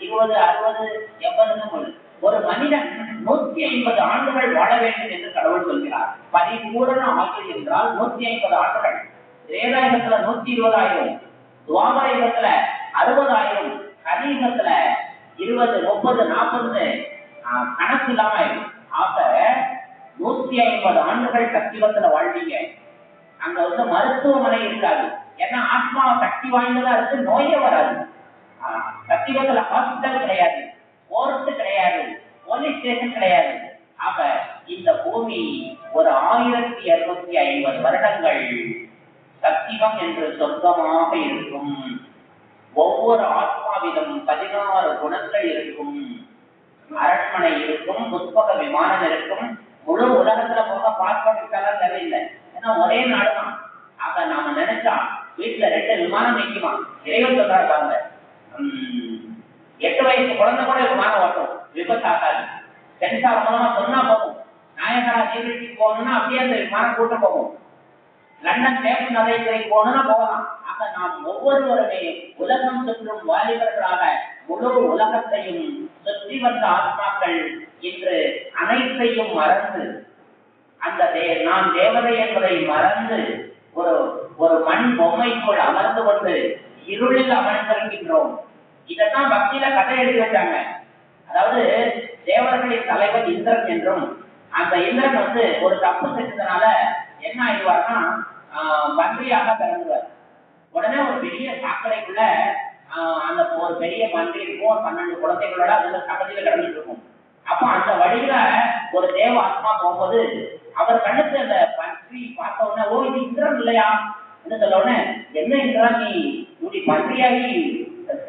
20, 60, 80 ஒரு மனிதன் 150 ஆண்டுகள் வாழ வேண்டும் என்று கடவுள் சொல்கிறார். பரிபூரண ஆயுள் என்றால் 150 ஆண்டுகள். வேதாயுகத்துல 120,000, துவாபர யுகத்துல 60,000, கலியுகத்துல 20, 30, 40 கணக்கு இல்லாம ஆயிடும். ஆக 150 ஆண்டுகள் சத்தியத்துல வாழ்வீங்க. அங்க மருத்துவமனை இருக்காது. ஏன்னா ஆத்மா சக்தி வாய்ந்ததா இருக்கு, நோயே வராது. சத்தியத்துல ஹாஸ்பிட்டல் கிடையாது, கோர்ட்டு கிடையாது, போலீஸ் ஸ்டேஷன் கிடையாது. ஆக இந்த பூமி ஒரு 1250 வருடங்கள் சத்தியம் என்று சொந்தமாக இருக்கும். ஒவ்வொரு ஆத்மாவிலும் 16 குணங்கள் இருக்கும். அரண்மனை இருக்கும், புஷ்பக விமானம் இருக்கும். முழு உலகத்துல போக பாஸ்போர்ட் தேவையில்லை. ஏன்னா ஒரே நாடுதான். ஆக நாம நினைச்சா வீட்டுல 2 விமானம் நிற்குமா? இறைவன் சொல்றாரு பாருங்க. 8 வயசு குழந்தை கூட விமானம் ஓட்டும், விபத்து ஆகாது. சென்சார் மூலமா சொன்னா போகும். நாயகரா நீர்வீழ்ச்சிக்கு போகணும்னா அப்படியே அந்த விமானம் கூட்ட போகும். லண்டன் தேவன் நடைமுறைக்கு போகணும்னா போகலாம். ஆக நாம் ஒவ்வொருவருமே உலகம் சுற்றும் வாலிபர்களாக முழு உலகத்தையும் சுற்றி வந்த ஆத்மாக்கள் இன்று அனைத்தையும் மறந்து அந்த நாம் தேவதை என்பதை மறந்து ஒரு மண் பொம்மைக்குள் அமர்ந்து கொண்டு இருளில் அமர்ந்திருக்கின்றோம். இதைத்தான் பக்தியில கதை எழுதி வச்சாங்க. அதாவது தேவர்களின் தலைவர் இந்திரன் என்றும், அந்த இந்திரன் ஒரு தப்பு செஞ்சதுனால என்ன ஆயிடுவார்னா பன்றியாக பிறந்துவார். உடனே ஒரு பெரிய சாக்கடைக்குள்ள அந்த ஒரு பெரிய பன்றி இருக்கும், 12 குழந்தைகளோட அதுல சகதியில கிடந்துட்டு இருக்கும். அப்ப அந்த வழியில ஒரு தேவ ஆத்மா போகும்போது அவர் கண்ணுக்கு அந்த பன்றி பார்த்த உடனே, ஓ இது இந்திரன் இல்லையா என்று சொல்ல உடனே, என்ன இந்திரன் நீ இப்படி பன்றியாகி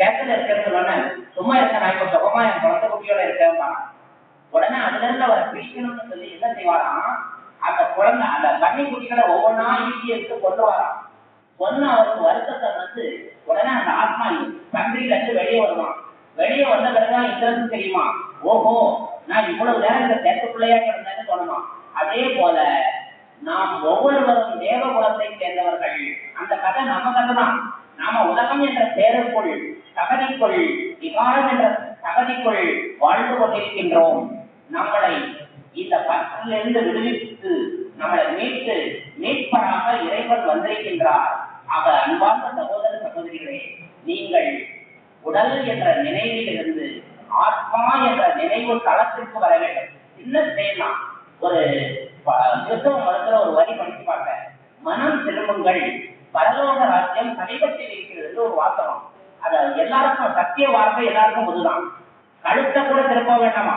கேட்டல இருக்கிறது சொன்ன, சும்மா இருக்க நான் இப்ப சுகமா என் குழந்தை குட்டியோட இருக்கேன். உடனே அதுல இருந்து அவரை பிரிக்கணும்னு சொல்லி என்ன செய்வாராம், அந்த குழந்தை அந்த பன்னி குட்டிகளை ஒவ்வொன்றா ஈட்டி எடுத்து கொண்டு வரான். கொண்டு அவருக்கு வருத்தத்தை உடனே அந்த ஆத்மா பன்றியில இருந்து வெளியே வருவான். வெளியே வந்த பிறகுதான் இந்திரன் தெரியுமா, ஓஹோ நான் இவ்வளவு நேரம் இந்த தேக்கக்குள்ளையா கிடந்தேன்னு சொல்லணும். அதே போல நாம் ஒவ்வொருவரும் தேவ குலத்தை சேர்ந்தவர்கள். அந்த கதை நம்ம கதை தான். நாம உலகம் என்ற பேருக்குள், தகதிக்குள், விகாரம் என்ற தகதிக்குள் வாழ்ந்து கொண்டிருக்கின்றோம். நம்மளை இந்த பற்றிலிருந்து விடுவித்து நம்மளை மீட்டு மீட்பராக இறைவன் வந்திருக்கின்றார். ஆக அன்பார்ந்த சகோதர சகோதரிகளே, நீங்கள் உடல் என்ற நினைவிலிருந்து ஆத்மா என்ற நினைவு தளத்திற்கு வர வேண்டும். என்ன செய்யலாம்? ஒரு கிறிஸ்தவ மதத்துல ஒரு வரி படித்து பார்க்க, மனம் திரும்புங்கள், பரலோக ராஜ்யம் சமீபத்தில் இருக்கிறது ஒரு வாசகம். அது எல்லாருக்கும் சத்திய வார்த்தை, எல்லாருக்கும் பொதுதான். கழுத்தை கூட திரும்ப வேண்டாமா,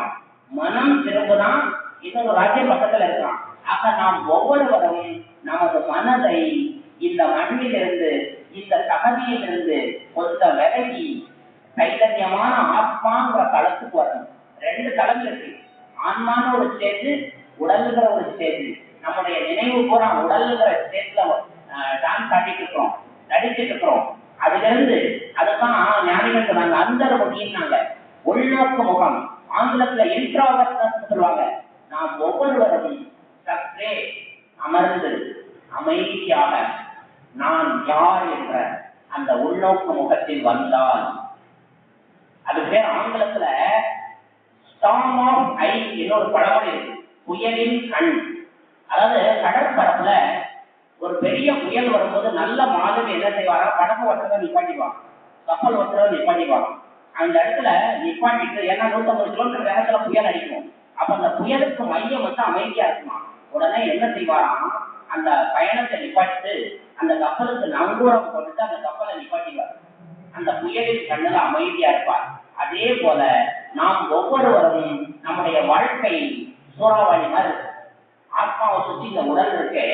மனம் திரும்புதான், இன்னொரு ராஜ்யம் பக்கத்துல இருக்கலாம். ஆக நாம் ஒவ்வொருவரும் நமது மனதை இந்த மண்ணிலிருந்து, இந்த தகதியிலிருந்து கொஞ்சம் விலகி கைதன்யமான ஆத்மாங்கிற தளத்துக்கு வரணும். 2 தளம் இருக்கு. ஆன்மான ஒரு ஸ்டேஜ், உடலுங்கிற ஒரு ஸ்டேஜ். நம்முடைய நினைவு பூரா உடலுங்கிற ஸ்டேஜ்ல டான்ஸ் ஆடிட்டு இருக்கிறோம், நடிச்சுட்டு இருக்கிறோம். அதுல இருந்து அதுதான் ஞானிகள் சொன்னாங்க, அந்தர முகின்னாங்க, உள்நோக்கு முகம். ஆங்கிலத்துல இன்ட்ராவர்ட்னஸ் சொல்லுவாங்க. நாம் ஒவ்வொருவரும் சற்றே அமர்ந்து அமைதியாக நான் யார் என்ற அந்த உள்நோக்கு முகத்தில் வந்தால், அது பேர் ஆங்கிலத்துல ஸ்டார்ம் ஆஃப் ஐ இன்னொரு பழமொழி இருக்கு, புயலின் கண். அதாவது கடற்பரப்புல ஒரு பெரிய புயல் வரும்போது நல்ல மாதிரி என்ன செய்வாரா, படகு ஓட்டுறத நிப்பாட்டிவாங்க, கப்பல் ஓட்டுறத நிப்பாட்டிவாங்க. அந்த இடத்துல நிப்பாட்டிட்டு, ஏன்னா 150 கிலோமீட்டர் வேகத்துல புயல் அடிக்கும். அப்ப அந்த புயலுக்கு மையம் வந்து அமைதியா இருக்குமா. உடனே என்ன செய்வாராம், அந்த பயணத்தை நிப்பாட்டு அந்த கப்பலுக்கு நங்கூரம் போட்டுட்டு அந்த கப்பலை நிப்பாட்டிவார். அந்த புயலின் கண்ணுல அமைதியா இருப்பார். அதே போல நாம் ஒவ்வொருவரும் நம்முடைய வாழ்க்கை சூறாவளி மாதிரி ஆத்மாவை சுற்றி இந்த உடல் இருக்கு.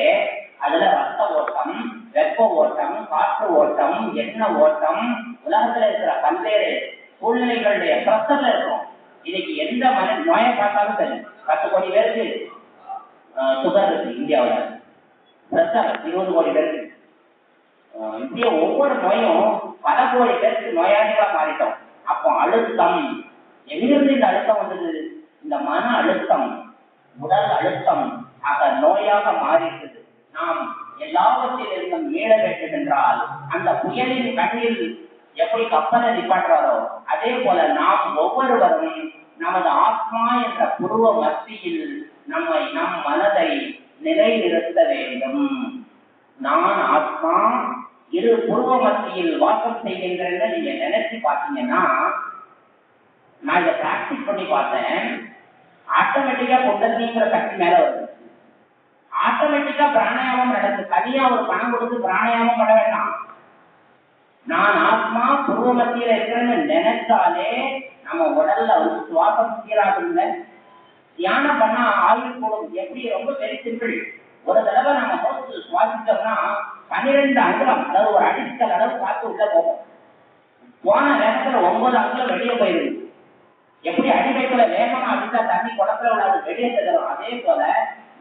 அதுல ரத்த ஓட்டம், வெப்ப ஓட்டம், காற்று ஓட்டம், எண்ண ஓட்டம், உலகத்துல இருக்கிற பல்வேறு சூழ்நிலைகளுடைய பிரஷர்ல இருக்கும். இன்னைக்கு எந்த நோயை பார்த்தாலும் சரி, 10 கோடி பேருக்கு சுகர் இருக்கு இந்தியாவில், பிரஷர் 20 கோடி பேருக்கு. இப்படியே ஒவ்வொரு நோயும் பல கோடி பேருக்கு நோயாளிகளா மாறிட்டோம். அப்போ அழுத்தம் எங்கிருந்து இந்த அழுத்தம் வந்தது? இந்த மன அழுத்தம், உடல் அழுத்தம் ஆக நோயாக மாறிட்டது. நாம் எல்லாவற்றிலிருந்தும் மீள வேண்டும் என்றால் அந்த புயலின் கண்ணில் எப்படி கப்பலை நிப்பாட்டுறாரோ அதே போல நாம் ஒவ்வொருவரும் நமது ஆத்மா என்ற புருவ மத்தியில் நம் மனதை நிலைநிறுத்த வேண்டும். நான் ஆத்மா இரு புருவ மத்தியில் வாசம் செய்கின்றன நீங்க நினைச்சு பார்த்தீங்கன்னா, நான் இதை பிராக்டிஸ் பண்ணி பார்த்தேன். ஆட்டோமேட்டிக்கா பொண்டல்ங்கிற சக்தி மேல வருது. ஆட்டோமேட்டிக்கா பிராணாயாமம் நடக்குது. தனியா ஒரு பணம் கொடுத்து பிராணாயாமம் பண்ண வேண்டாம். நான் ஆத்மா புருவ மத்தியில இருக்கிறேன்னு நினைச்சாலே நம்ம உடல்ல ஒரு சுவாசம் சீராகுங்க. தியானம் பண்ணா ஆயுள் கூடும். எப்படி? ரொம்ப வெரி சிம்பிள். ஒரு தடவை நம்ம மூச்சு சுவாசிச்சோம்னா 12 அங்குலம், அதாவது ஒரு அடிக்கல் அளவு காத்து உள்ள போகும். போன வேகத்துல 9 அங்குலம் வெளியே போயிடுது. எப்படி அடிவயத்துல வேகமா அடிச்சா தண்ணி குடத்துல உள்ள வெளியே தரும், அதே போல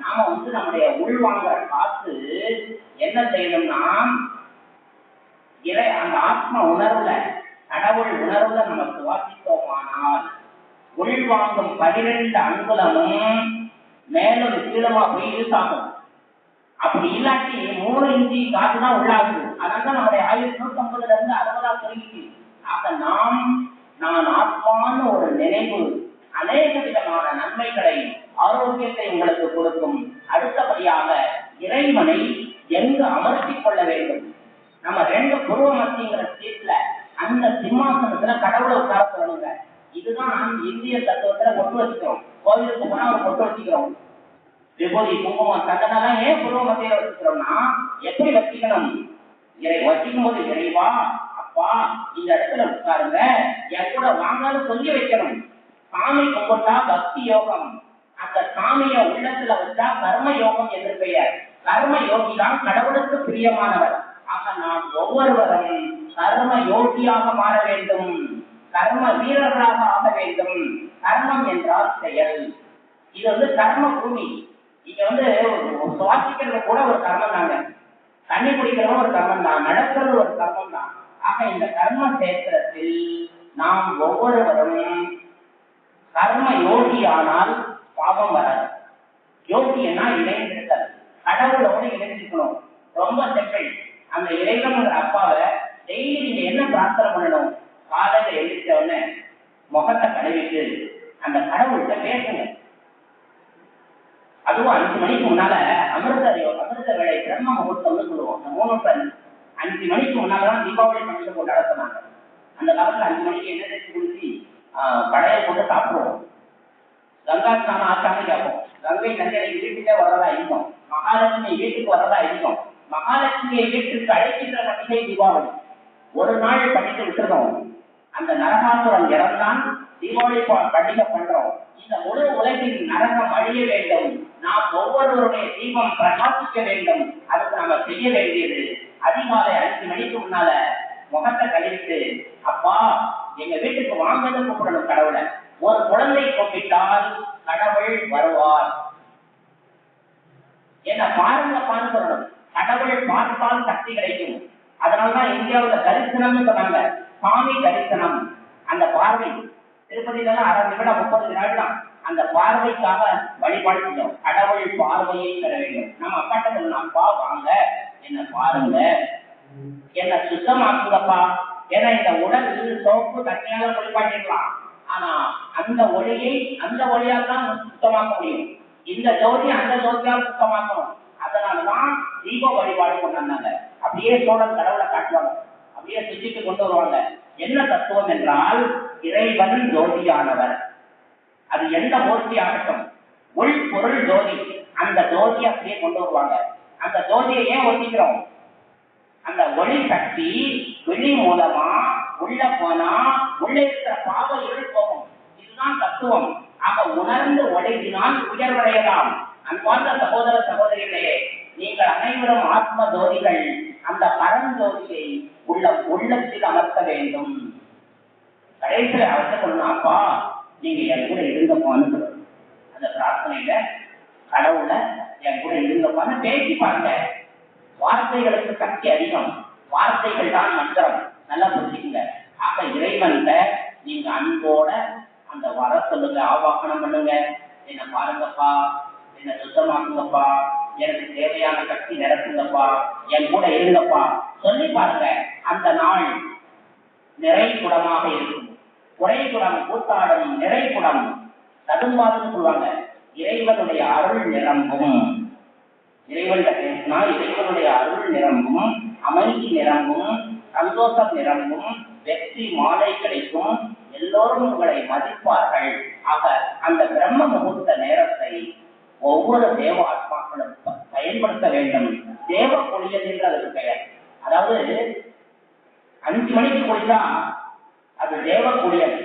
நாம வந்து நம்முடைய உள்வாங்கிற காத்து என்ன செய்யணும்னா அந்த ஆத்ம உணர்வுல, கடவுள் உணர்வுல நம்ம சுவாசித்தோமானால் உள்வாங்கும் 12 அங்குலமும் மேலும் கீழமா போய் யூஸ் ஆகும். அப்படி இல்லாட்டி 3 இன்ச்சி காத்து தான் உள்ளாகுது. அதனால நம்முடைய 1950 இருந்து 60 குறைஞ்சிச்சு. ஆக நான் ஆத்மான்னு ஒரு நினைவு அநேக விதமான நன்மைகளை, ஆரோக்கியத்தை உங்களுக்கு கொடுக்கும். அடுத்தபடியாக இறைவனை எங்கு அமர்த்திக் கொள்ள வேண்டும்? நம்ம 2 புருவ மத்திங்கிற சீட்ல அந்த சிம்மாசனத்துல கடவுளை உட்கார சொல்லணுங்க. இதுதான் இந்திய தத்துவத்துல பொட்டு வச்சுக்கிறோம். கோவிலுக்கு போனா ஒரு பொட்டு வச்சுக்கிறோம். விபூதி, குங்குமம், சந்தனெல்லாம் ஏன் புருவ மத்தியில வச்சுக்கிறோம்னா, எப்படி வச்சுக்கணும்? வச்சுக்கும் போது இறைவா, அப்பா இந்த இடத்துல உட்காருங்க, என் கூட வாங்கன்னு சொல்லி வைக்கணும். சாமி கும்பிட்டா பக்தி யோகம், அந்த சாமிய உள்ளத்துல வச்சா கர்ம யோகம் என்று பெயர். கர்ம யோகி தான் கடவுளுக்கு பிரியமானவர். ஆக நாம் ஒவ்வொருவரும் கர்ம யோகியாக மாற வேண்டும், கர்ம வீரர்களாக ஆக வேண்டும். கர்மம் என்றால் செயல். இது வந்து கர்ம பூமி. இங்க வந்து சுவாசிக்கிறது கூட ஒரு கர்மம் தாங்க, தண்ணி குடிக்கிறதும் ஒரு கர்மம் தான், நடக்கிறது ஒரு கர்மம் தான். ஆக இந்த கர்ம சேத்திரத்தில் நாம் ஒவ்வொருவரும் கர்ம யோகி ஆனால் பாவம் வராது. யோகினா இணைந்திருத்தல், கடவுளோடு இணைந்திருக்கணும். ரொம்ப சிம்பிள். அந்த இறைவன் அப்பாவை டெய்லி நீங்க என்ன பிரார்த்தனை பண்ணணும்? காலையில எழுதிட்ட உடனே முகத்தை கழுவிட்டு அந்த கடவுள்கிட்ட பேசுங்க. அதுவும் 5 மணிக்கு முன்னால அமிர்த வேலை பிரம்ம முகூர்த்தம்னு சொல்லுவோம். அந்த 5 மணிக்கு முன்னாலதான் தீபாவளி பண்டிகை கொண்டாட சொன்னாங்க. அந்த காலத்துல 5 மணிக்கு என்ன தேய்ச்சி குளிச்சு படையை போட்டு சாப்பிடுவோம். கங்கா ஸ்நானம் ஆச்சான்னு கேட்போம். கங்கை நதியடைக்கு வீட்டுக்கே வரதா இருந்தோம். மகாலட்சுமி வீட்டுக்கு வரதா இருந்தோம். மகாலட்சுமியை வீட்டுக்கு அழைக்கின்ற பண்டிகை தீபாவளி. ஒரு நாள் பண்ணிட்டு விட்டுருந்தோம். அந்த நரகாசுரன் இறந்தான், தீபாவளி பண்டிகை பண்றோம். இந்த முழு உலகின் நரகம் அழிய வேண்டும், நாம் ஒவ்வொருவருடைய தீபம் பிரகாசிக்க வேண்டும். அதுக்கு நாம செய்ய வேண்டியது அதிகாலை 5 மணிக்கு முன்னால முகத்தை கழிவிட்டு, அப்பா எங்க வீட்டுக்கு வாங்கன்னு கூப்பிடணும் கடவுளை. ஒரு குழந்தை கூப்பிட்டால் கடவுள் வருவார். என்ன பாருங்கப்பான்னு சொல்லணும். கடவுள் பார்த்தால் சக்தி கிடைக்கும். அதனாலதான் இந்தியாவுல தரிசனம்னு சொன்னாங்க, சாமி தரிசனம். அந்த பார்வை திருப்பதியில 1/2 நிமிடம் 30 நிமிடம் அந்த பார்வைக்காக வழிபாடு செஞ்சோம். கடவுள் பார்வையை பெற வேண்டும். நம்ம அப்பாட்ட சொல்லணும், அப்பா வாங்க என்ன பாருங்க, என்ன சுத்தமாக்குங்கப்பா. ஏன்னா இந்த உடல் சோப்பு தண்ணியால குளிப்பாட்டிடலாம், ஆனா அந்த ஒளியால் தான் சுத்தமாக்க முடியும். இந்த ஜோதி அந்த ஜோதியால் சுத்தமாக்கணும். அதனாலதான் தீப வழிபாடு கொண்டாங்க. அப்படியே சோழன் கடவுளை காட்டுவாங்க, அப்படியே சுற்றிட்டு கொண்டு வருவாங்க. என்ன தத்துவம் என்றால், இறைவன் ஜோதியானவர். அது எந்த மூர்த்தி ஆகட்டும், உள் பொருள் ஜோதி, அந்த ஜோதியை அப்படியே கொண்டு வருவாங்க. அந்த ஜோதியை ஏன் ஒத்திக்கிறோம்? அந்த ஒளி சக்தி வெளி மூலமா உள்ள போனா உள்ள இருக்கிற பாவ இருள் போகும். இதுதான் தத்துவம். ஆக உணர்ந்து ஒழுங்கினால் உயர்வடையலாம். அன்பார்ந்த சகோதர சகோதரிகளே, நீங்கள் அனைவரும் ஆத்ம ஜோதிகள். அந்த பரஞ்சோதியை உள்ளத்தில் அமர்த்த வேண்டும். கடைசியில் அவர்கிட்ட சொல்லணும், அப்பா நீங்க என் கூட இருங்கப்பான்னு அந்த பிரார்த்தனையில கடவுள என் கூட இருங்கப்பான்னு பேசி பாருங்க. வார்த்தைகளுக்கு சக்தி அதிகம், வார்த்தைகள் தான் மந்திரம். நல்லா புரிஞ்சுக்குங்க. ஆக இறைவன்ல நீங்க அன்போட அந்த வர சொல்லுங்க, ஆவாகனம் பண்ணுங்க. என்ன பாருங்கப்பா, என்ன சுத்தமாக்குங்கப்பா, எனக்கு தேவையான சக்தி நிரப்புங்கப்பா, என் கூட இருங்கப்பா சொல்லி பாருங்க. அந்த நாள் நிறை குடமாக இருக்கும். குறை குடம் கூத்தாடும் நிறை குடம் ததும்பாதுன்னு சொல்லுவாங்க. இறைவனுடைய அருள் நிரம்பும். இறைவன் பேசினா இறைவனுடைய அருள் நிரம்பும், அமைதி நிரம்பும், சந்தோஷம் நிரம்பும், வெற்றி மாலை கிடைக்கும், எல்லோரும் உங்களை மதிப்பார்கள். ஆக அந்த பிரம்ம முகூர்த்த நேரத்தை ஒவ்வொரு தேவ ஆத்மாக்களும் பயன்படுத்த வேண்டும். தேவ குளியல் என்று அதுக்கு பெயர். அதாவது 5 மணிக்கு குளித்தா அது தேவ குளியல்.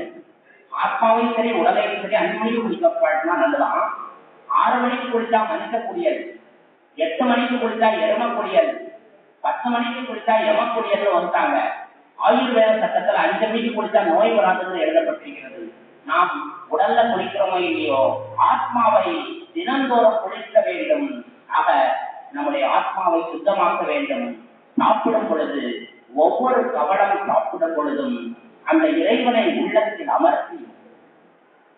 ஆத்மாவையும் சரி உடலையும் சரி 5 மணிக்கு குளிக்கப்படனா நல்லதான். 6 மணிக்கு குளித்தா மனித குளியல், 8 மணிக்கு குளித்தா எரும குளியல், 10 மணிக்கு குளித்தா யம குளியல் வந்துட்டாங்க. ஆயுர்வேத சட்டத்தில் 5 மணிக்கு குளித்தா நோய் வராதுன்னு எழுதப்பட்டிருக்கிறது. நாம் உடல்ல குளிக்கிறோமோ இல்லையோ, ஆத்மாவை தினந்தோறும் குளிக்க வேண்டும். ஆக நம்முடைய ஆத்மாவை சுத்தமாக்க வேண்டும். சாப்பிடும் பொழுது ஒவ்வொரு கவனம் சாப்பிடும் பொழுதும் அந்த இறைவனை உள்ளத்தில் அமர்த்தி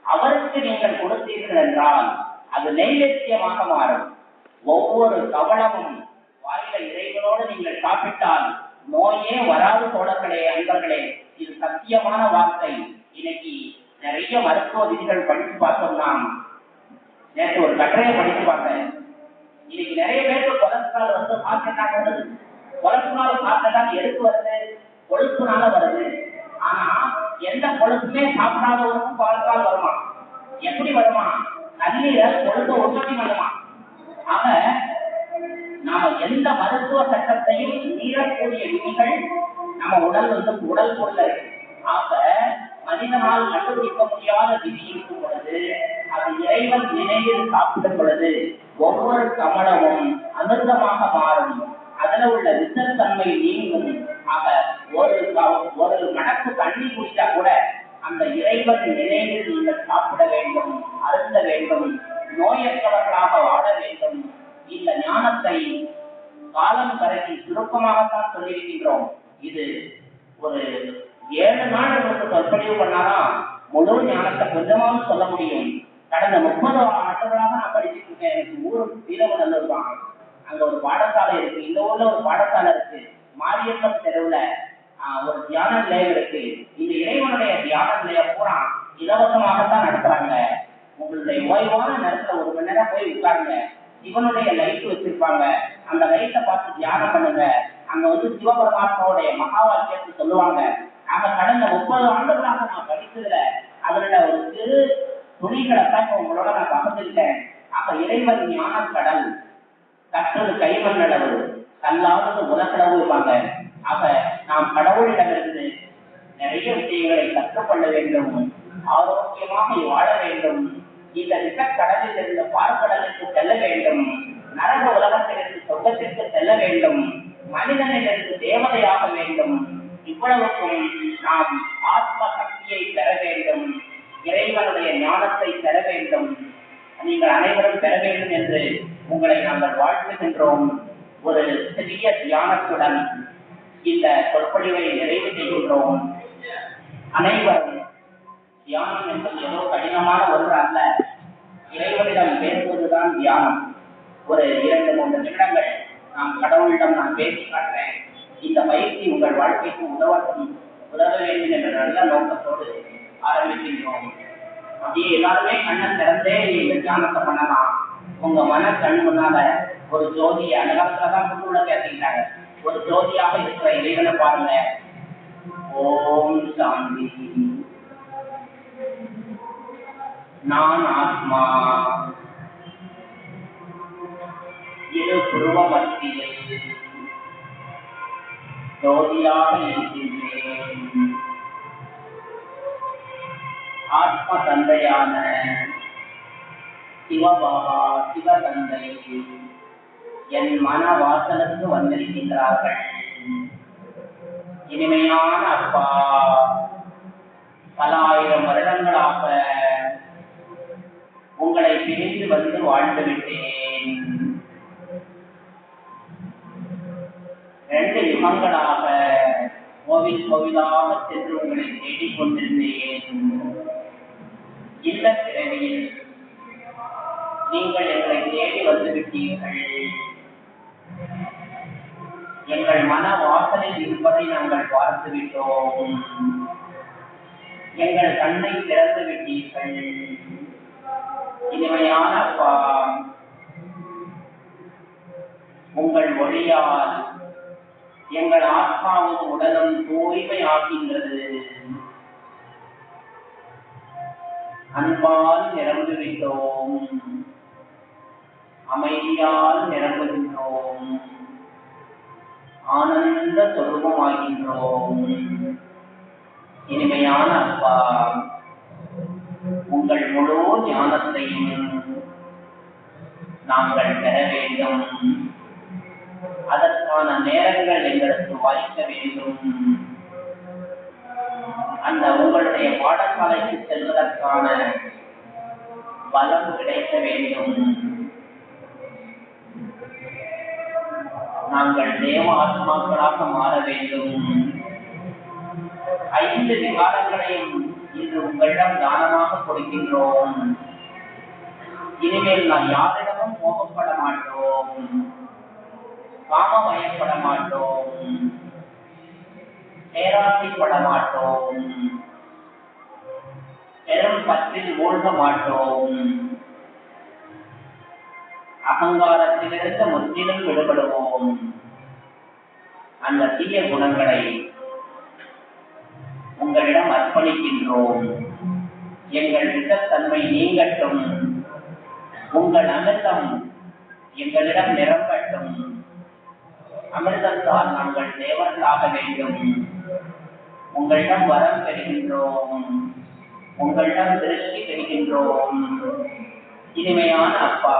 அவருக்கு நீங்கள் கொடுத்தீர்கள் என்றால் அது நைவேத்தியமாக மாறும். ஒவ்வொரு கவனமும் வாயில இறைவனோடு நீங்கள் சாப்பிட்டால் நோயே வராது தோழர்களே, அன்பர்களே. இது சத்தியமான வார்த்தை. இன்னைக்கு நிறைய மருத்துவ விதிகள் படித்து பார்த்தோம்னா, நேற்று ஒரு கட்டுரையை படித்து பார்த்தேன். இன்னைக்கு நிறைய பேருக்கு கொலஸ்ட்ரால் வந்து மாற்றத்தான் வருது. கொலஸ்ட்ரால் மாற்றத்தான் எதுக்கு வருது? கொழுப்புனால வருது. ஆனா எந்த கொழுப்புமே சாப்பிடாதவருக்கும் கொலஸ்ட்ரால் வருமா? எப்படி வருமா? கல்லீரல் கொழுப்பை உற்பத்தி பண்ணுமா? ஆக நாம எந்த மருத்துவ சட்டத்தையும் மீறக்கூடிய விதிகள் நம்ம உடல் உடல் பொருள் இருக்கு. ஆக மனிதனால் கண்டுபிடிக்க முடியாத விதி இருக்கும் பொழுது அது இறைவன் நினைவில் சாப்பிடும் பொழுது ஒவ்வொரு கமலமும் அமிர்தமாக மாறும். அதுல உள்ள விசத்தன்மை நீங்கும். ஆக ஒரு மடக்கு தண்ணி குடித்தா கூட அந்த இறைவன் நினைவில் நீங்கள் சாப்பிட வேண்டும், அருந்த வேண்டும், நோயற்றவர்களாக வாழ வேண்டும். இந்த ஞானத்தை காலம் கருதி சுருக்கமாகத்தான் சொல்லியிருக்கின்றோம். இது ஒரு 7 நாள் உங்களுக்கு சொற்பொழிவு பண்ணாதான் முழு ஞானத்தை கொஞ்சமாவது சொல்ல முடியும். கடந்த 30 ஆண்டுகளாக நான் படிச்சுட்டு இருக்கேன். எனக்கு ஊர் வீரவநல்லூர் தான். அங்க ஒரு பாடசாலை இருக்கு. இந்த ஊர்ல ஒரு பாடசாலை இருக்கு. மாரியம்மன் தெருவுல ஒரு தியான நிலையம் இருக்கு. இந்த இறைவனுடைய தியான நிலையம் பூரா இலவசமாகத்தான் நடத்துறாங்க. உங்களுடைய ஓய்வான நேரத்துல 1 மணி நேரம் போய் உட்காருங்க. சிவனுடைய லைட் வச்சிருப்பாங்க. அந்த லைட்டை பார்த்து தியானம் பண்ணுங்க. அங்க சிவபரமாத்மாவுடைய மகா வாக்கியத்தை சொல்லுவாங்க. ஆக கடந்த 30 ஆண்டுகளாக நான் படித்ததுல அதுல ஒரு சிறு துணிகளைத்தான் உங்களோட நான் பகிர்ந்துட்டேன். ஆக இறைவன் ஞான கடல், கற்றது கைமண்ணளவு, கல்லாவது உலகளவு இருப்பாங்க. ஆக நாம் கடவுளிடமிருந்து நிறைய விஷயங்களை கற்றுக்கொள்ள வேண்டும். ஆரோக்கியமாக வாழ வேண்டும். இந்த கடலில் இருந்து பார்க்கடலுக்கு செல்ல வேண்டும். நரக உலகத்திலிருந்து சொர்க்கத்திற்கு செல்ல வேண்டும். மனிதனிலிருந்து தேவதையாக வேண்டும். இவ்வளவுக்கும் நாம் ஆத்ம சக்தியை பெற வேண்டும். இறைவனுடைய ஞானத்தை பெற வேண்டும். நீங்கள் அனைவரும் பெற வேண்டும் என்று உங்களை நாங்கள் வாழ்த்துகின்றோம். ஒரு சிறிய தியானத்துடன் இந்த சொற்பொழிவை நிறைவு செய்கின்றோம். அனைவரும் தியானம் என்பது ஏதோ கடினமான ஒன்று அல்ல. இறைவனிடம் பேசுவதுதான் தியானம். ஒரு 2-3 நிமிடங்கள் நாம் கடவுளிடம் நான் பேசி காட்டுறேன். இந்த பயிற்சி உங்கள் வாழ்க்கைக்கு உதவ வேண்டும் என்ற நல்ல நோக்கத்தோடு ஆரம்பிக்கின்றோம். அப்படியே எல்லாருமே கண்ணை திறந்தே இந்த தியானத்தை பண்ணலாம். உங்க மன கண் முன்னால ஒரு ஜோதியை அந்த காலத்துலதான் புண்ணுள்ள பேசிக்கிட்டாங்க. ஒரு ஜோதியாக இருக்கிற இறைவனை பாருங்க. ஓம் சாந்தி. நான் ஆத்மா இரு புருவ மத்தியில் ஜோதியாக இருக்கின்றேன். ஆத்ம தந்தையான சிவபாபா சிவதந்தை என் மன வாசலுக்கு வந்திருக்கின்றார்கள். இனிமையான அப்பா, பல ஆயிரம் வருடங்களாக உங்களை பிரிந்து வந்து வாழ்ந்து விட்டேன். 2 யுகங்களாக கோவில் கோவிலாக சென்று உங்களை தேடிக் கொண்டிருந்தேன். இந்த பிறவியில் நீங்கள் எங்களை தேடி வந்துவிட்டீர்கள். எங்கள் மன வாசலில் இருப்பதை நாங்கள் பார்த்து விட்டோம். எங்கள் கண்ணை திறந்து விட்டீர்கள். இனிமையான அப்பா, உங்கள் ஒளியால் எங்கள் ஆத்மாவும் உடலும் தூய்மை ஆகின்றது. அன்பால் நிரம்பிவிட்டோம். அமைதியால் நிரம்புகின்றோம். ஆனந்த சொரூபமாகின்றோம். இனிமையான அப்பா, உங்கள் முழு ஞானத்தையும் நாங்கள் பெற வேண்டும். அதற்கான நேரங்கள் எங்களுக்கு வாய்க்க வேண்டும். அந்த உங்களுடைய பாடசாலைக்கு செல்வதற்கான பலம் கிடைக்க வேண்டும். நாங்கள் தேவ ஆத்மாக்களாக மாற வேண்டும். 5 விகாரங்களையும் இன்று உங்களிடம் தானமாக கொடுக்கின்றோம். இனிமேல் நாம் யாரிடமும் கோபப்பட மாட்டோம், காமமயப்பட மாட்டோம், பேராசைப்பட மாட்டோம், பெரும் பற்றில் மூழ்க மாட்டோம். அகங்காரத்திலிருந்து முற்றிலும் விடுபடுவோம். அந்த தீய குணங்களை உங்களிடம் அர்ப்பணிக்கின்றோம். எங்கள் விஷத்தன்மை நீங்கட்டும். உங்கள் அமிர்தம் எங்களிடம் நிரம்பட்டும். அமிர்தத்தால் நாங்கள் தேவர்களாக வேண்டும். உங்களிடம் வரம் பெறுகின்றோம். உங்களிடம் திருஷ்டி பெறுகின்றோம். இனிமையான அப்பா,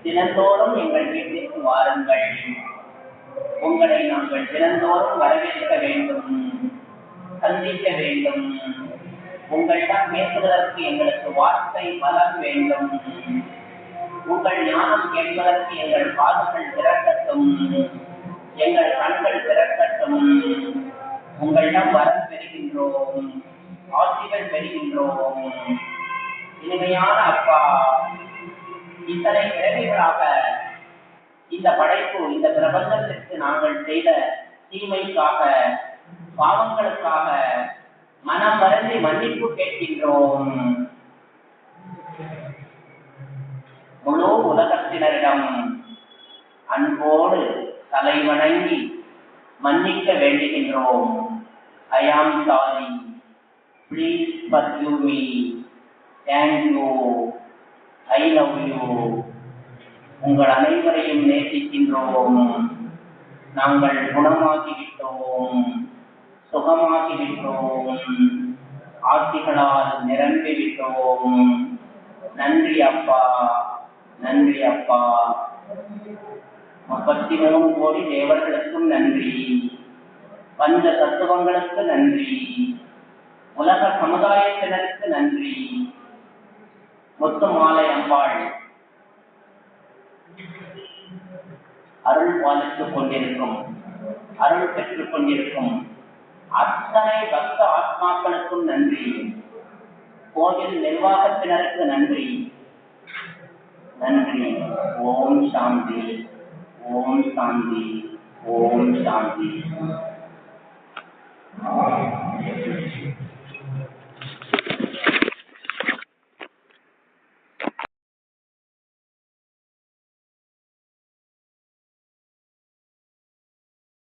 தினந்தோறும் எங்கள் வீட்டிற்கு வாருங்கள். உங்களை நாங்கள் தினந்தோறும் வரவேற்க வேண்டும், சந்திக்க வேண்டும். உங்களிடம் பேசுவதற்கு எங்களுக்கு வார்த்தை பலம் வேண்டும். உங்கள் ஞானம் கேட்பதற்கு எங்கள் காதுகள் திறக்கட்டும், எங்கள் கண்கள் திறக்கட்டும். உங்களிடம் வரம் பெறுகின்றோம், ஆசிகள் பெறுகின்றோம். இனிமையான அப்பா, இத்தனை பிறவிகளாக இந்த படைப்பு, இந்த பிரபஞ்சத்திற்கு நாங்கள் செய்த தீமைக்காக, பாவங்களுக்காக மனம் வருந்தி மன்னிப்பு கேட்கின்றோம். முழு உலகத்தினரிடம் அன்போடு தலை வணங்கி மன்னிக்க வேண்டுகின்றோம். I am sorry. Please forgive me. Thank you. I love you. உங்கள் அனைவரையும் நேசிக்கின்றோம். நாங்கள் குணமாகிவிட்டோம், சுகமாகிவிட்டோம், ஆசிகளால் நிரம்பிவிட்டோம். நன்றி அப்பா, நன்றி அப்பா. 33 கோடி தேவர்களுக்கும் நன்றி. பஞ்ச தத்துவங்களுக்கு நன்றி. உலக சமுதாயத்தினருக்கு நன்றி. முத்துமாலை அம்பாள் அருள் பாலித்துக் கொண்டிருக்கும், அருள் பெற்றுக் கொண்டிருக்கும் அத்தனை பக்த ஆத்மாக்களுக்கும் நன்றி. கோவில் நிர்வாகத்தினருக்கு நன்றி. நன்றி. ஓம் சாந்தி, ஓம் சாந்தி, ஓம் சாந்தி.